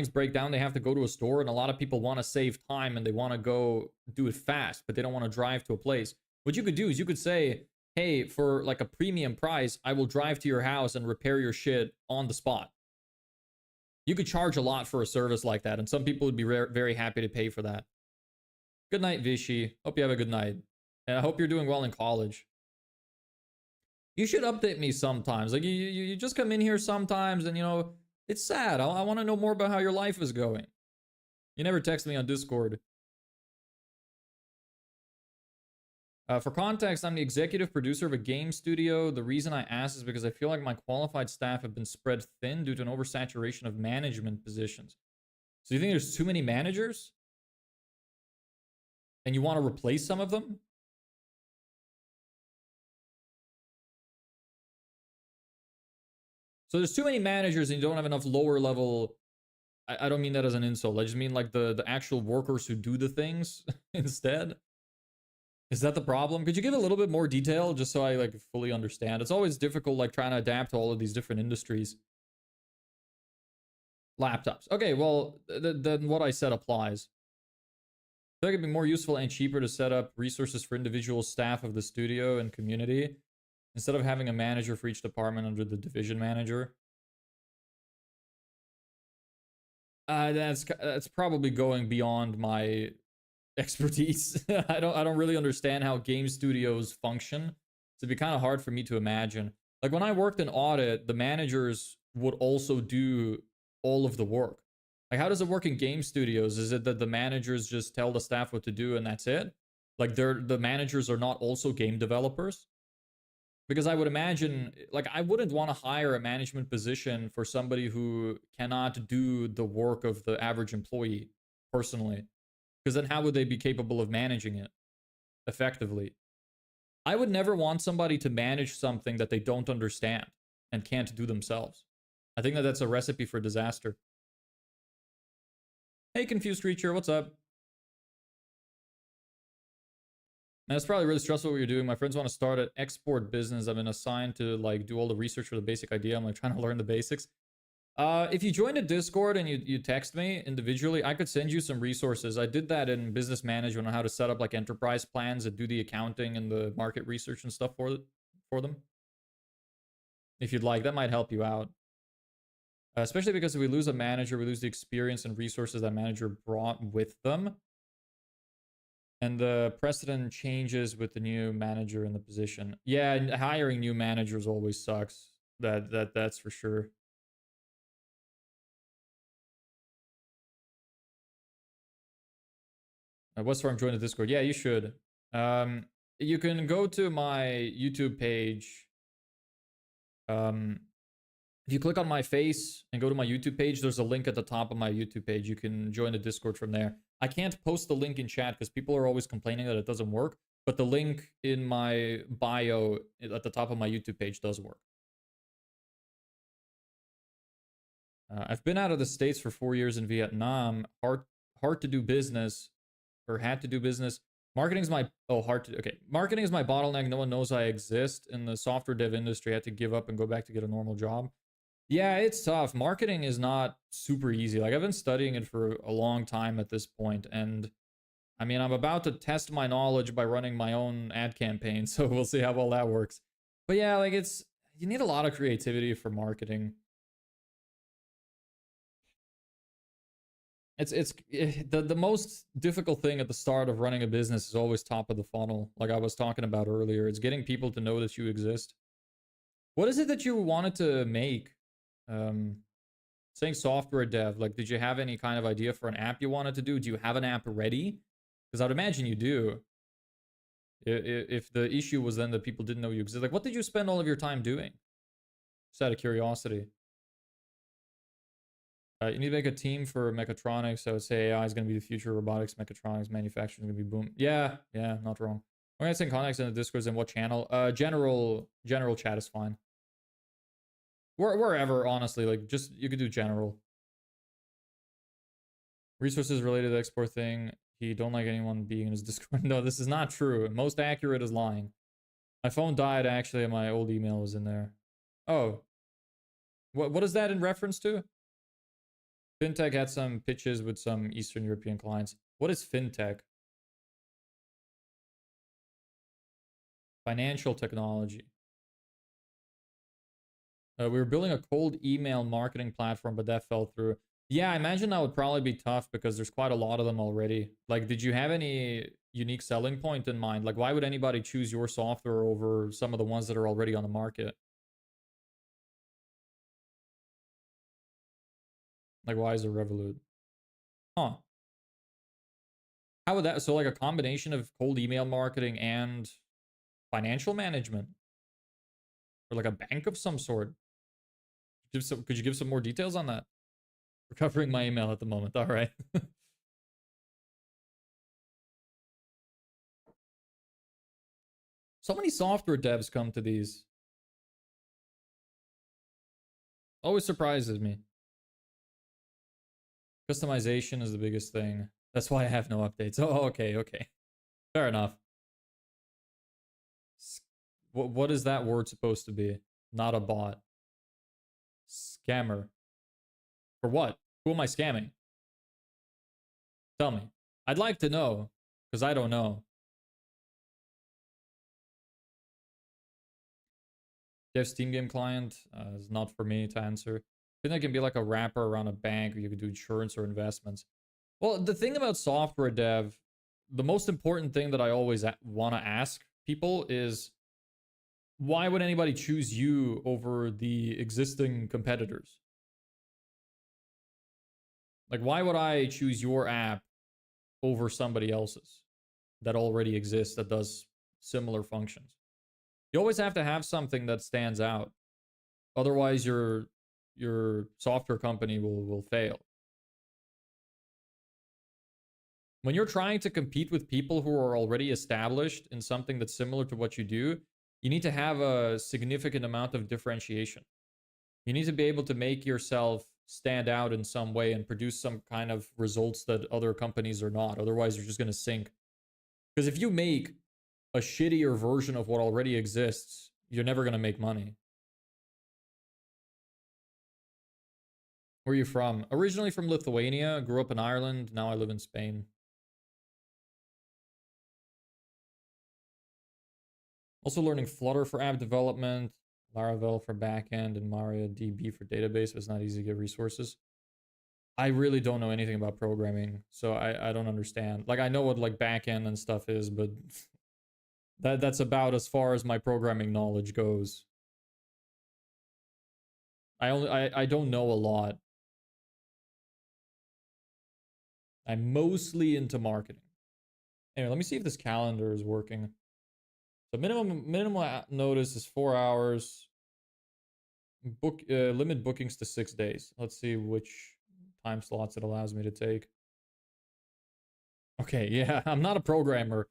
break down, they have to go to a store, and a lot of people want to save time and they want to go do it fast, but they don't want to drive to a place. What you could do is you could say, hey, for like a premium price, I will drive to your house and repair your shit on the spot. You could charge a lot for a service like that, and some people would be very happy to pay for that. Good night, Vishy. Hope you have a good night. And I hope you're doing well in college. You should update me sometimes. Like, you just come in here sometimes and, you know, it's sad. I want to know more about how your life is going. You never text me on Discord. For context, I'm the executive producer of a game studio. The reason I ask is because I feel like my qualified staff have been spread thin due to an oversaturation of management positions. So you think there's too many managers? And you want to replace some of them? So there's too many managers and you don't have enough lower level. I don't mean that as an insult. I just mean like the actual workers who do the things instead. Is that the problem? Could you give a little bit more detail just so I like fully understand? It's always difficult like trying to adapt to all of these different industries. Laptops. Okay, well, then what I said applies. I think it'd be more useful and cheaper to set up resources for individual staff of the studio and community instead of having a manager for each department under the division manager. That's probably going beyond my expertise. I don't really understand how game studios function. So it'd be kind of hard for me to imagine. Like when I worked in audit, the managers would also do all of the work. Like how does it work in game studios? Is it that the managers just tell the staff what to do and that's it? Like the managers are not also game developers? Because I would imagine, like, I wouldn't want to hire a management position for somebody who cannot do the work of the average employee, personally. Because then how would they be capable of managing it effectively? I would never want somebody to manage something that they don't understand and can't do themselves. I think that that's a recipe for disaster. Hey, confused creature, what's up? Man, it's probably really stressful what you're doing. My friends want to start an export business. I've been assigned to like do all the research for the basic idea. I'm like trying to learn the basics. If you join a Discord and you text me individually, I could send you some resources. I did that in business management on how to set up like enterprise plans and do the accounting and the market research and stuff for them. If you'd like, that might help you out. Especially because if we lose a manager, we lose the experience and resources that manager brought with them. And the precedent changes with the new manager in the position. Yeah, and hiring new managers always sucks. That's for sure. What's from join the Discord? Yeah, you should. You can go to my YouTube page. If you click on my face and go to my YouTube page, there's a link at the top of my YouTube page. You can join the Discord from there. I can't post the link in chat because people are always complaining that it doesn't work. But the link in my bio at the top of my YouTube page does work. I've been out of the States for 4 years in Vietnam. Hard to do business, or had to do business. Marketing is my Marketing is my bottleneck. No one knows I exist in the software dev industry. I had to give up and go back to get a normal job. Yeah, it's tough. Marketing is not super easy. Like I've been studying it for a long time at this point, and I mean I'm about to test my knowledge by running my own ad campaign. So we'll see how well that works. But yeah, like you need a lot of creativity for marketing. The most difficult thing at the start of running a business is always top of the funnel, like I was talking about earlier. It's getting people to know that you exist. What is it that you wanted to make? Saying software dev, like did you have any kind of idea for an app you wanted to do? Do you have an app ready? Because I'd imagine you do. If the issue was then that people didn't know you exist, like what did you spend all of your time doing? Just out of curiosity. You need to make a team for mechatronics. I would say AI is going to be the future of robotics, mechatronics, manufacturing is going to be boom. Yeah, not wrong. We're going to send contacts in the Discords and what channel? General chat is fine. Wherever, honestly, like just, you could do general. Resources related to the export thing. He don't like anyone being in his Discord. No, this is not true. Most accurate is lying. My phone died, actually, and my old email was in there. Oh. What is that in reference to? Fintech had some pitches with some Eastern European clients. What is fintech? Financial technology. We were building a cold email marketing platform, but that fell through. Yeah, I imagine that would probably be tough because there's quite a lot of them already. Like, did you have any unique selling point in mind? Like, why would anybody choose your software over some of the ones that are already on the market? Like, why is it Revolut? Huh. How would that, so like a combination of cold email marketing and financial management? Or like a bank of some sort? Could you give some more details on that? Recovering my email at the moment. All right. So many software devs come to these. Always surprises me. Customization is the biggest thing. That's why I have no updates. Oh, okay. Fair enough. What is that word supposed to be? Not a bot. Scammer. For what? Who am I scamming? Tell me. I'd like to know, because I don't know. Dev Steam game client is not for me to answer. I think that can be like a wrapper around a bank, or you could do insurance or investments. Well, the thing about software dev, the most important thing that I always want to ask people is, why would anybody choose you over the existing competitors? Like, why would I choose your app over somebody else's that already exists that does similar functions? You always have to have something that stands out. Otherwise, your software company will fail. When you're trying to compete with people who are already established in something that's similar to what you do, you need to have a significant amount of differentiation. You need to be able to make yourself stand out in some way and produce some kind of results that other companies are not. Otherwise, you're just going to sink. Because if you make a shittier version of what already exists, you're never going to make money. Where are you from? Originally from Lithuania, grew up in Ireland, now I live in Spain. Also learning Flutter for app development, Laravel for backend, and MariaDB for database. It's not easy to get resources. I really don't know anything about programming, so I don't understand. Like, I know what like backend and stuff is, but that's about as far as my programming knowledge goes. I don't know a lot. I'm mostly into marketing. Anyway, let me see if this calendar is working. The minimum notice is 4 hours. Limit bookings to 6 days. Let's see which time slots it allows me to take. Okay, yeah, I'm not a programmer.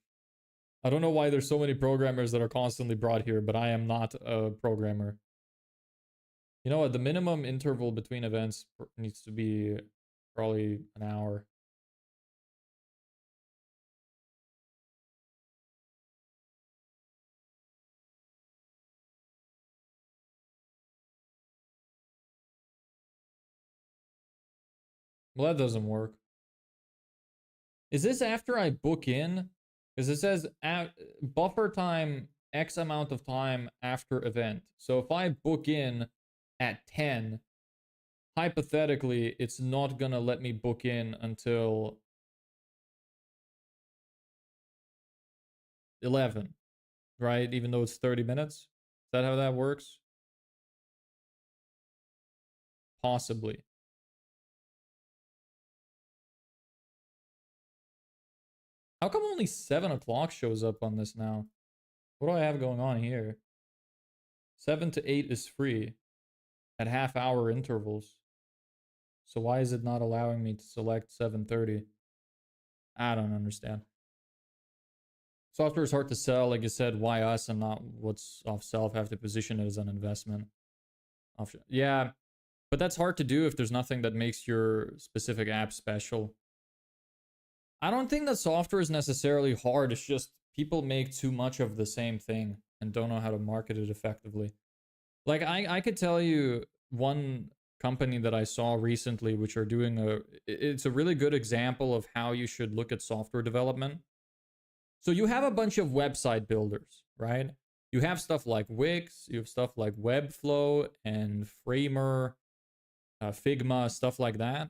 I don't know why there's so many programmers that are constantly brought here, but I am not a programmer. You know what? The minimum interval between events needs to be probably an hour. Well, that doesn't work. Is this after I book in? Because it says buffer time X amount of time after event. So if I book in at 10, hypothetically, it's not going to let me book in until 11, right? Even though it's 30 minutes. Is that how that works? Possibly. How come only 7 o'clock shows up on this now? What do I have going on here? 7 to 8 is free at half-hour intervals. So why is it not allowing me to select 7:30? I don't understand. Software is hard to sell. Like you said, why us and not what's off self? Have to position it as an investment. Yeah, but that's hard to do if there's nothing that makes your specific app special. I don't think that software is necessarily hard. It's just people make too much of the same thing and don't know how to market it effectively. Like I could tell you one company that I saw recently, which are doing it's a really good example of how you should look at software development. So you have a bunch of website builders, right? You have stuff like Wix, you have stuff like Webflow and Framer, Figma, stuff like that.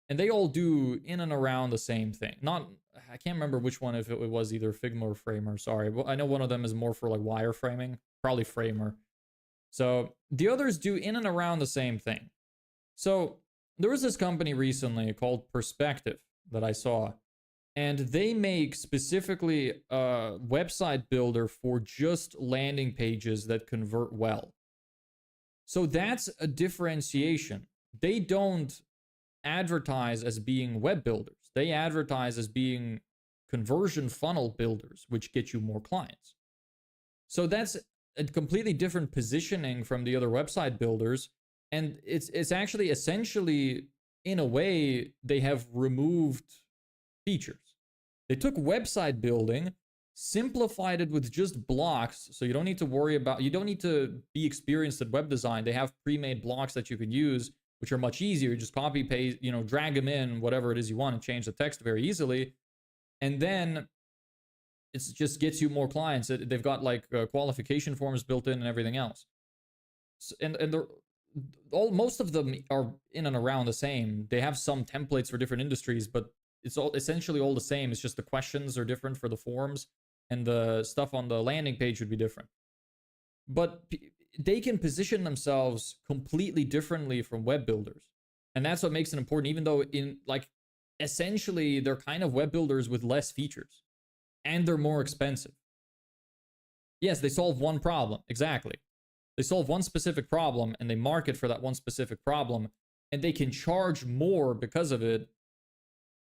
And they all do in and around the same thing. I can't remember which one, if it was either Figma or Framer, sorry. Well, I know one of them is more for like wireframing, probably Framer. So the others do in and around the same thing. So there was this company recently called Perspective that I saw, and they make specifically a website builder for just landing pages that convert well. So that's a differentiation. They don't advertise as being web builders. They advertise as being conversion funnel builders, which get you more clients. So that's a completely different positioning from the other website builders. And it's actually essentially, in a way, they have removed features. They took website building, simplified it with just blocks, so you don't need to be experienced at web design. They have pre-made blocks that you can use, which are much easier. You just copy, paste, drag them in, whatever it is you want, and change the text very easily. And then it just gets you more clients. They've got like qualification forms built in and everything else. And most of them are in and around the same. They have some templates for different industries, but it's all essentially all the same. It's just the questions are different for the forms, and the stuff on the landing page would be different. But they can position themselves completely differently from web builders. And that's what makes it important, even though essentially they're kind of web builders with less features, and they're more expensive. Yes, they solve one problem. Exactly. They solve one specific problem, and they market for that one specific problem, and they can charge more because of it.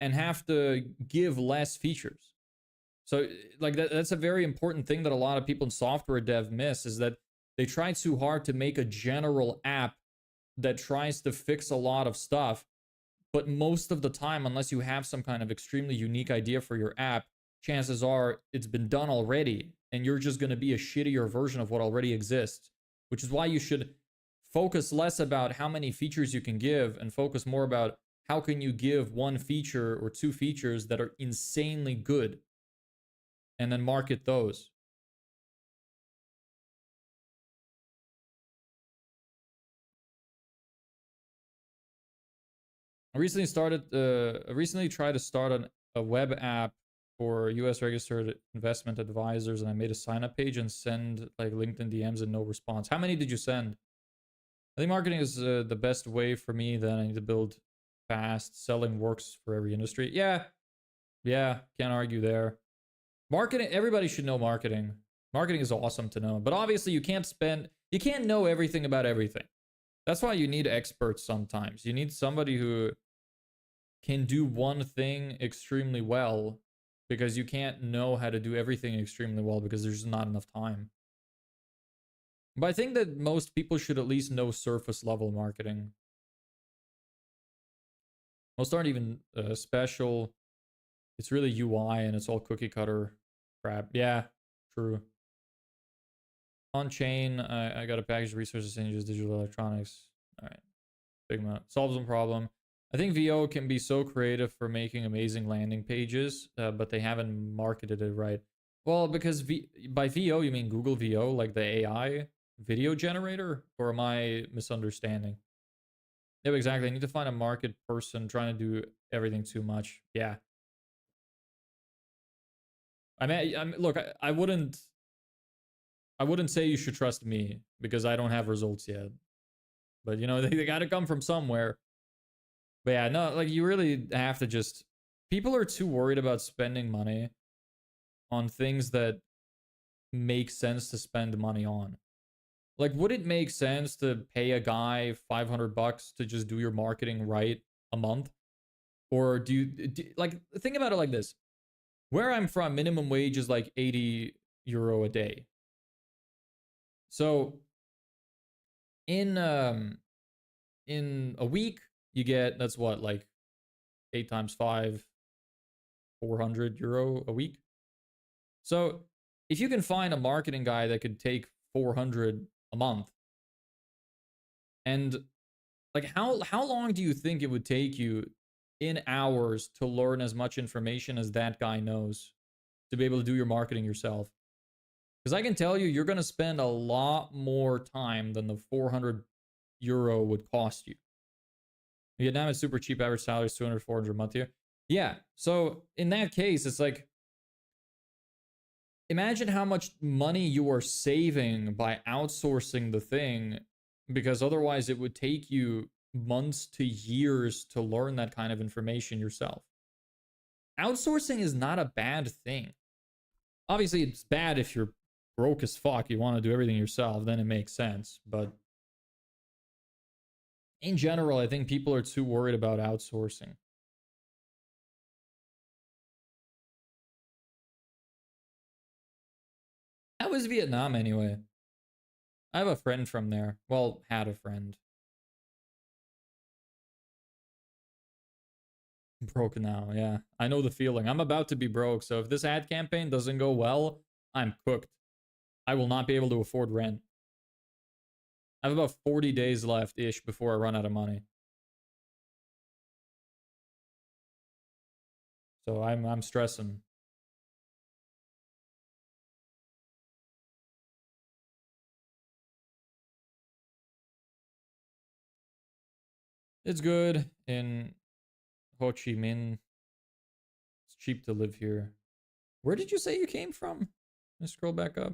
and have to give less features. So like that's a very important thing that a lot of people in software dev miss, is that they try too hard to make a general app that tries to fix a lot of stuff. But most of the time, unless you have some kind of extremely unique idea for your app, chances are it's been done already and you're just going to be a shittier version of what already exists, which is why you should focus less about how many features you can give and focus more about how can you give one feature or two features that are insanely good and then market those. I recently tried to start a web app for US registered investment advisors, and I made a sign up page and send like LinkedIn DMs and no response. How many did you send? I think marketing is the best way for me. Then I need to build fast. Selling works for every industry. Yeah, yeah, can't argue there. Marketing, everybody should know marketing. Marketing is awesome to know, but obviously you can't know everything about everything. That's why you need experts sometimes. You need somebody who can do one thing extremely well, because you can't know how to do everything extremely well because there's not enough time. But I think that most people should at least know surface level marketing. Most aren't even special. It's really UI and it's all cookie cutter crap. Yeah, true. On chain, I got a package of resources and use digital electronics. All right. Figma solves one problem. I think VO can be so creative for making amazing landing pages, but they haven't marketed it right. Well, because by VO, you mean Google VO, like the AI video generator? Or am I misunderstanding? Yeah, exactly. I need to find a market person trying to do everything too much. Yeah. Look, I wouldn't say you should trust me because I don't have results yet. But, you know, they got to come from somewhere. But yeah, no, like you really have to just. People are too worried about spending money on things that make sense to spend money on. Like, would it make sense to pay a guy $500 to just do your marketing right a month? Or like, think about it like this. Where I'm from, minimum wage is like 80 euro a day. So in a week, you get, that's what, like 8 times 5, 400 euro a week. So if you can find a marketing guy that could take 400 a month, and like how long do you think it would take you in hours to learn as much information as that guy knows to be able to do your marketing yourself? Because I can tell you, you're going to spend a lot more time than the 400 euro would cost you. Vietnam is super cheap. Average salary is 200, 400 a month here. Yeah. So in that case, it's like, imagine how much money you are saving by outsourcing the thing, because otherwise it would take you months to years to learn that kind of information yourself. Outsourcing is not a bad thing. Obviously, it's bad if you're broke as fuck, you want to do everything yourself, then it makes sense. But in general, I think people are too worried about outsourcing. How was Vietnam anyway? I have a friend from there. Well, had a friend. Broke now, yeah. I know the feeling. I'm about to be broke, so if this ad campaign doesn't go well, I'm cooked. I will not be able to afford rent. I have about 40 days left-ish before I run out of money. So I'm stressing. It's good in Ho Chi Minh. It's cheap to live here. Where did you say you came from? Let's scroll back up.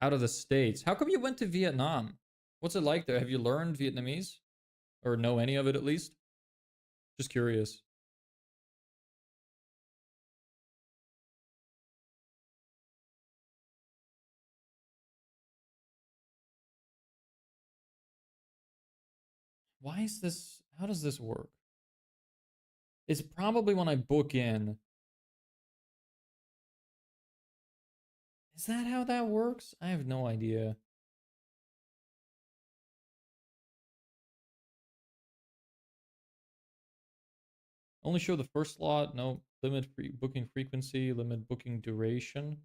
Out of the States. How come you went to Vietnam? What's it like there? Have you learned Vietnamese? Or know any of it at least? Just curious. Why is this? How does this work? It's probably when I book in. Is that how that works? I have no idea. Only show the first slot. No. Limit booking frequency. Limit booking duration.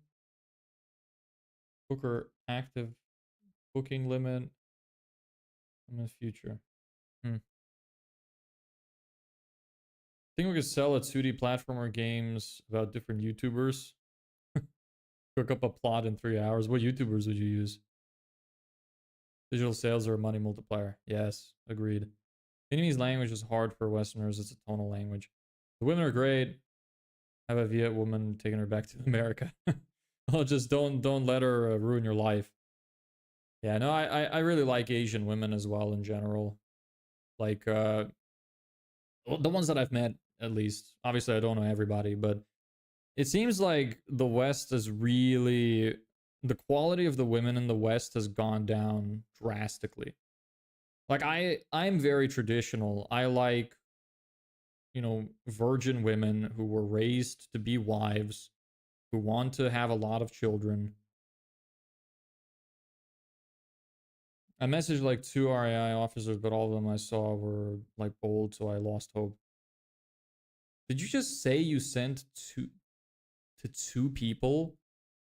Booker active booking limit. Limit future. Hmm. Think we could sell at 2D platformer games about different YouTubers. Cook up a plot in 3 hours. What YouTubers would you use? Digital sales are a money multiplier. Yes, agreed. Vietnamese language is hard for Westerners. It's a tonal language. The women are great. Have a Viet woman taking her back to America. Oh, just don't let her ruin your life. Yeah, no, I really like Asian women as well in general. Like the ones that I've met at least. Obviously, I don't know everybody, but it seems like the West is really the quality of the women in the West has gone down drastically. Like I'm very traditional. I like, you know, virgin women who were raised to be wives, who want to have a lot of children. I messaged like 2 RAI officers, but all of them I saw were like bold, so I lost hope. Did you just say you sent to 2 people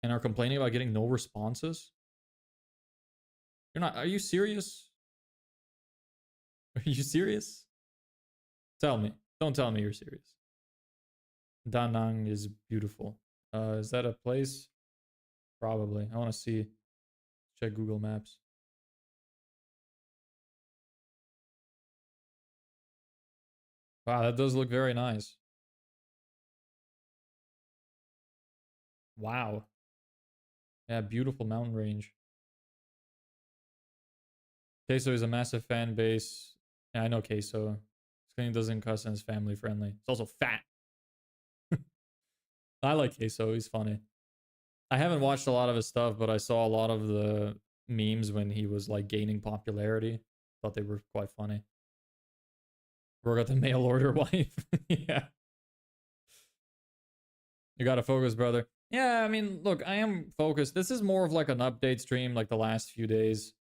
and are complaining about getting no responses? You're not, are you serious? Are you serious? Tell me. Don't tell me you're serious. Da Nang is beautiful. Is that a place? Probably. I want to see. Check Google Maps. Wow, that does look very nice. Wow. Yeah, beautiful mountain range. Queso is a massive fan base. Yeah, I know Queso. Screen doesn't cuss and is family friendly. It's also fat. I like Queso. He's funny. I haven't watched a lot of his stuff, but I saw a lot of the memes when he was like gaining popularity. Thought they were quite funny. Bro got the mail order wife. Yeah. You gotta focus, brother. Yeah, I mean, look, I am focused. This is more of like an update stream, like the last few days.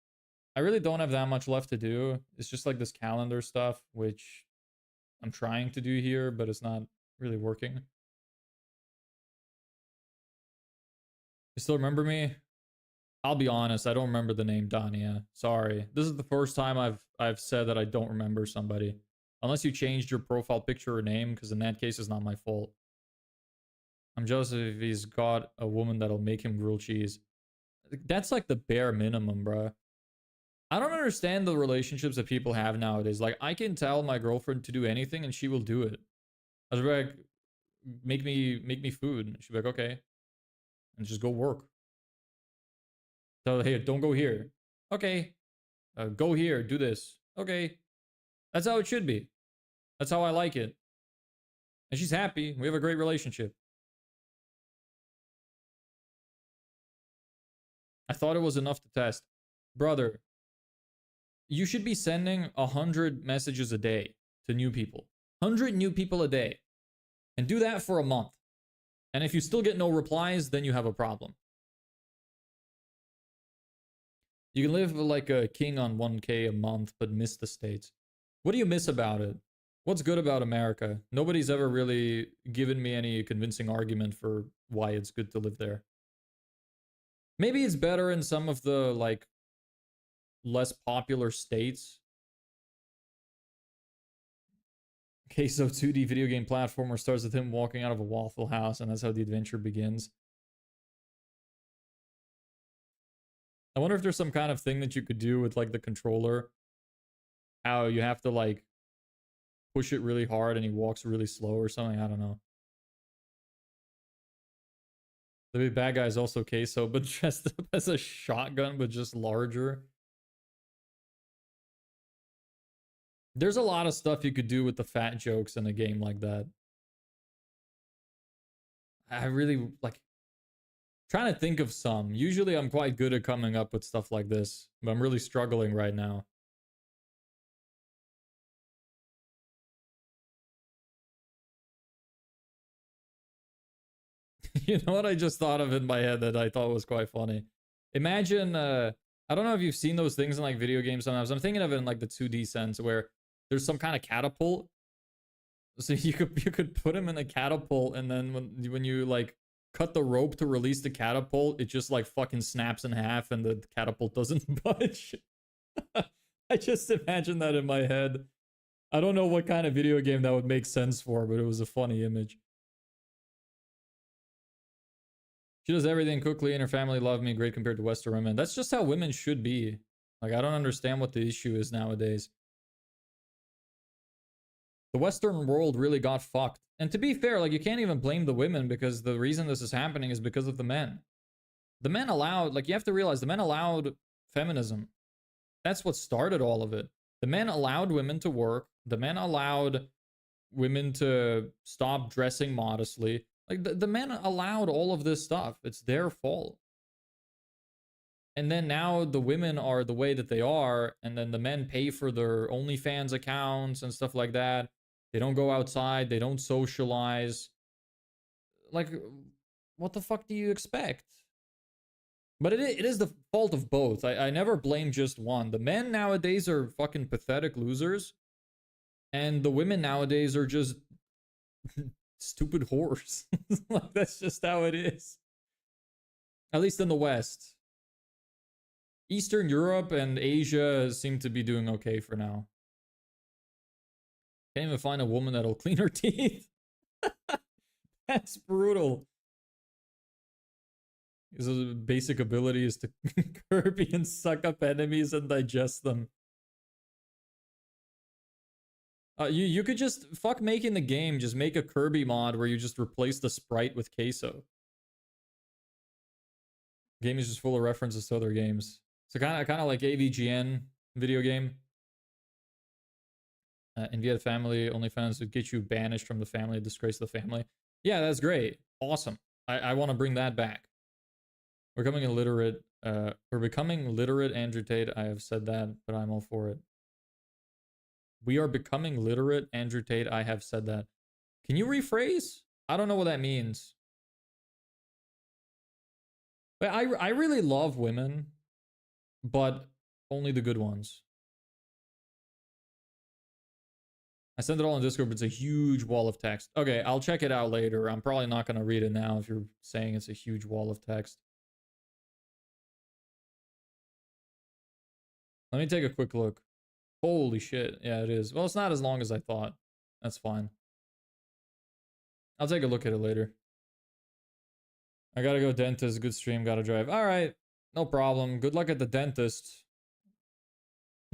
I really don't have that much left to do. It's just like this calendar stuff, which I'm trying to do here, but it's not really working. You still remember me? I'll be honest, I don't remember the name Dania. Sorry. This is the first time I've said that I don't remember somebody. Unless you changed your profile picture or name, because in that case, it's not my fault. I'm jealous if he's got a woman that'll make him grilled cheese. That's like the bare minimum, bro. I don't understand the relationships that people have nowadays. Like, I can tell my girlfriend to do anything and she will do it. I was like, make me food. And she'll be like, okay. And just go work. So, hey, don't go here. Okay. Go here, do this. Okay. That's how it should be. That's how I like it. And she's happy. We have a great relationship. I thought it was enough to test. Brother, you should be sending 100 messages a day to new people. 100 new people a day. And do that for a month. And if you still get no replies, then you have a problem. You can live like a king on 1K a month, but miss the States. What do you miss about it? What's good about America? Nobody's ever really given me any convincing argument for why it's good to live there. Maybe it's better in some of the, like, less popular states. Case of 2D video game platformer starts with him walking out of a Waffle House, and that's how the adventure begins. I wonder if there's some kind of thing that you could do with, like, the controller. How you have to, like, push it really hard and he walks really slow or something. I don't know. The big bad guy is also Queso, but dressed up as a shotgun, but just larger. There's a lot of stuff you could do with the fat jokes in a game like that. I really, like, trying to think of some. Usually I'm quite good at coming up with stuff like this, but I'm really struggling right now. You know what I just thought of in my head that I thought was quite funny? Imagine, I don't know if you've seen those things in like video games sometimes. I'm thinking of it in like the 2D sense where there's some kind of catapult. So you could put him in a catapult, and then when you like cut the rope to release the catapult, it just like fucking snaps in half and the catapult doesn't budge. I just imagine that in my head. I don't know what kind of video game that would make sense for, but it was a funny image. She does everything quickly and her family love me, great compared to Western women. That's just how women should be. Like, I don't understand what the issue is nowadays. The Western world really got fucked. And to be fair, like, you can't even blame the women, because the reason this is happening is because of the men. The men allowed, like, you have to realize the men allowed feminism. That's what started all of it. The men allowed women to work. The men allowed women to stop dressing modestly. Like, the men allowed all of this stuff. It's their fault. And then now the women are the way that they are, and then the men pay for their OnlyFans accounts and stuff like that. They don't go outside. They don't socialize. Like, what the fuck do you expect? But it is the fault of both. I never blame just one. The men nowadays are fucking pathetic losers. And the women nowadays are just stupid whores. Like, that's just how it is. At least in the West. Eastern Europe and Asia seem to be doing okay for now. Can't even find a woman that'll clean her teeth. That's brutal. His basic ability is to Kirby and suck up enemies and digest them. You could just fuck making the game. Just make a Kirby mod where you just replace the sprite with queso. Game is just full of references to other games. So kind of like AVGN video game. And if you had a family, OnlyFans would get you banished from the family, disgrace the family. Yeah, that's great. Awesome. I want to bring that back. We're becoming illiterate. We're becoming literate, Andrew Tate. I have said that, but I'm all for it. We are becoming literate, Andrew Tate. I have said that. Can you rephrase? I don't know what that means. But I really love women, but only the good ones. I sent it all in Discord, but it's a huge wall of text. Okay, I'll check it out later. I'm probably not going to read it now if you're saying it's a huge wall of text. Let me take a quick look. Holy shit. Yeah, it is. Well, it's not as long as I thought. That's fine. I'll take a look at it later. I gotta go dentist. Good stream. Gotta drive. All right. No problem. Good luck at the dentist.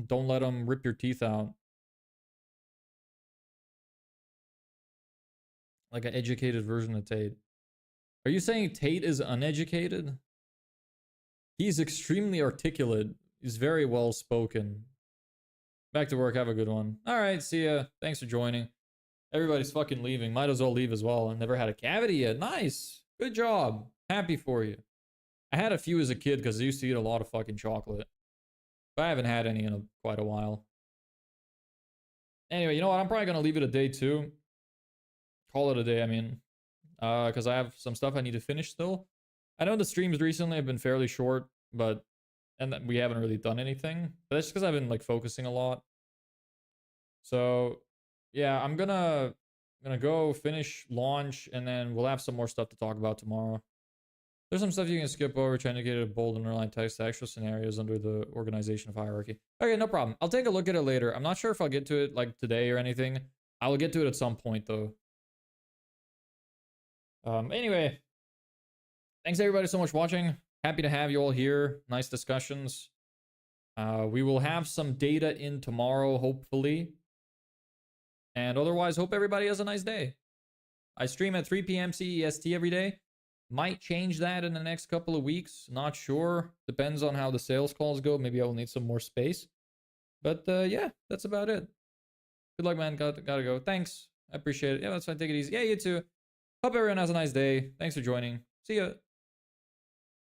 Don't let them rip your teeth out. Like an educated version of Tate. Are you saying Tate is uneducated? He's extremely articulate. He's very well spoken. Back to work. Have a good one. All right. See ya. Thanks for joining. Everybody's fucking leaving. Might as well leave as well. I've never had a cavity yet. Nice. Good job. Happy for you. I had a few as a kid because I used to eat a lot of fucking chocolate. But I haven't had any in quite a while. Anyway, you know what? I'm probably going to leave it a day too. Call it a day, I mean. Because I have some stuff I need to finish still. I know the streams recently have been fairly short, but... And we haven't really done anything. But that's because I've been like focusing a lot. So yeah, I'm gonna go finish launch, and then we'll have some more stuff to talk about tomorrow. There's some stuff you can skip over, trying to get a bold and underline text to actual scenarios under the organization of hierarchy. Okay, no problem. I'll take a look at it later. I'm not sure if I'll get to it like today or anything. I will get to it at some point though. Anyway, thanks everybody so much for watching. Happy to have you all here. Nice discussions. We will have some data in tomorrow, hopefully. And otherwise, hope everybody has a nice day. I stream at 3 p.m. CEST every day. Might change that in the next couple of weeks. Not sure. Depends on how the sales calls go. Maybe I will need some more space. But yeah, that's about it. Good luck, man. Gotta go. Thanks. I appreciate it. Yeah, that's fine. Take it easy. Yeah, you too. Hope everyone has a nice day. Thanks for joining. See ya.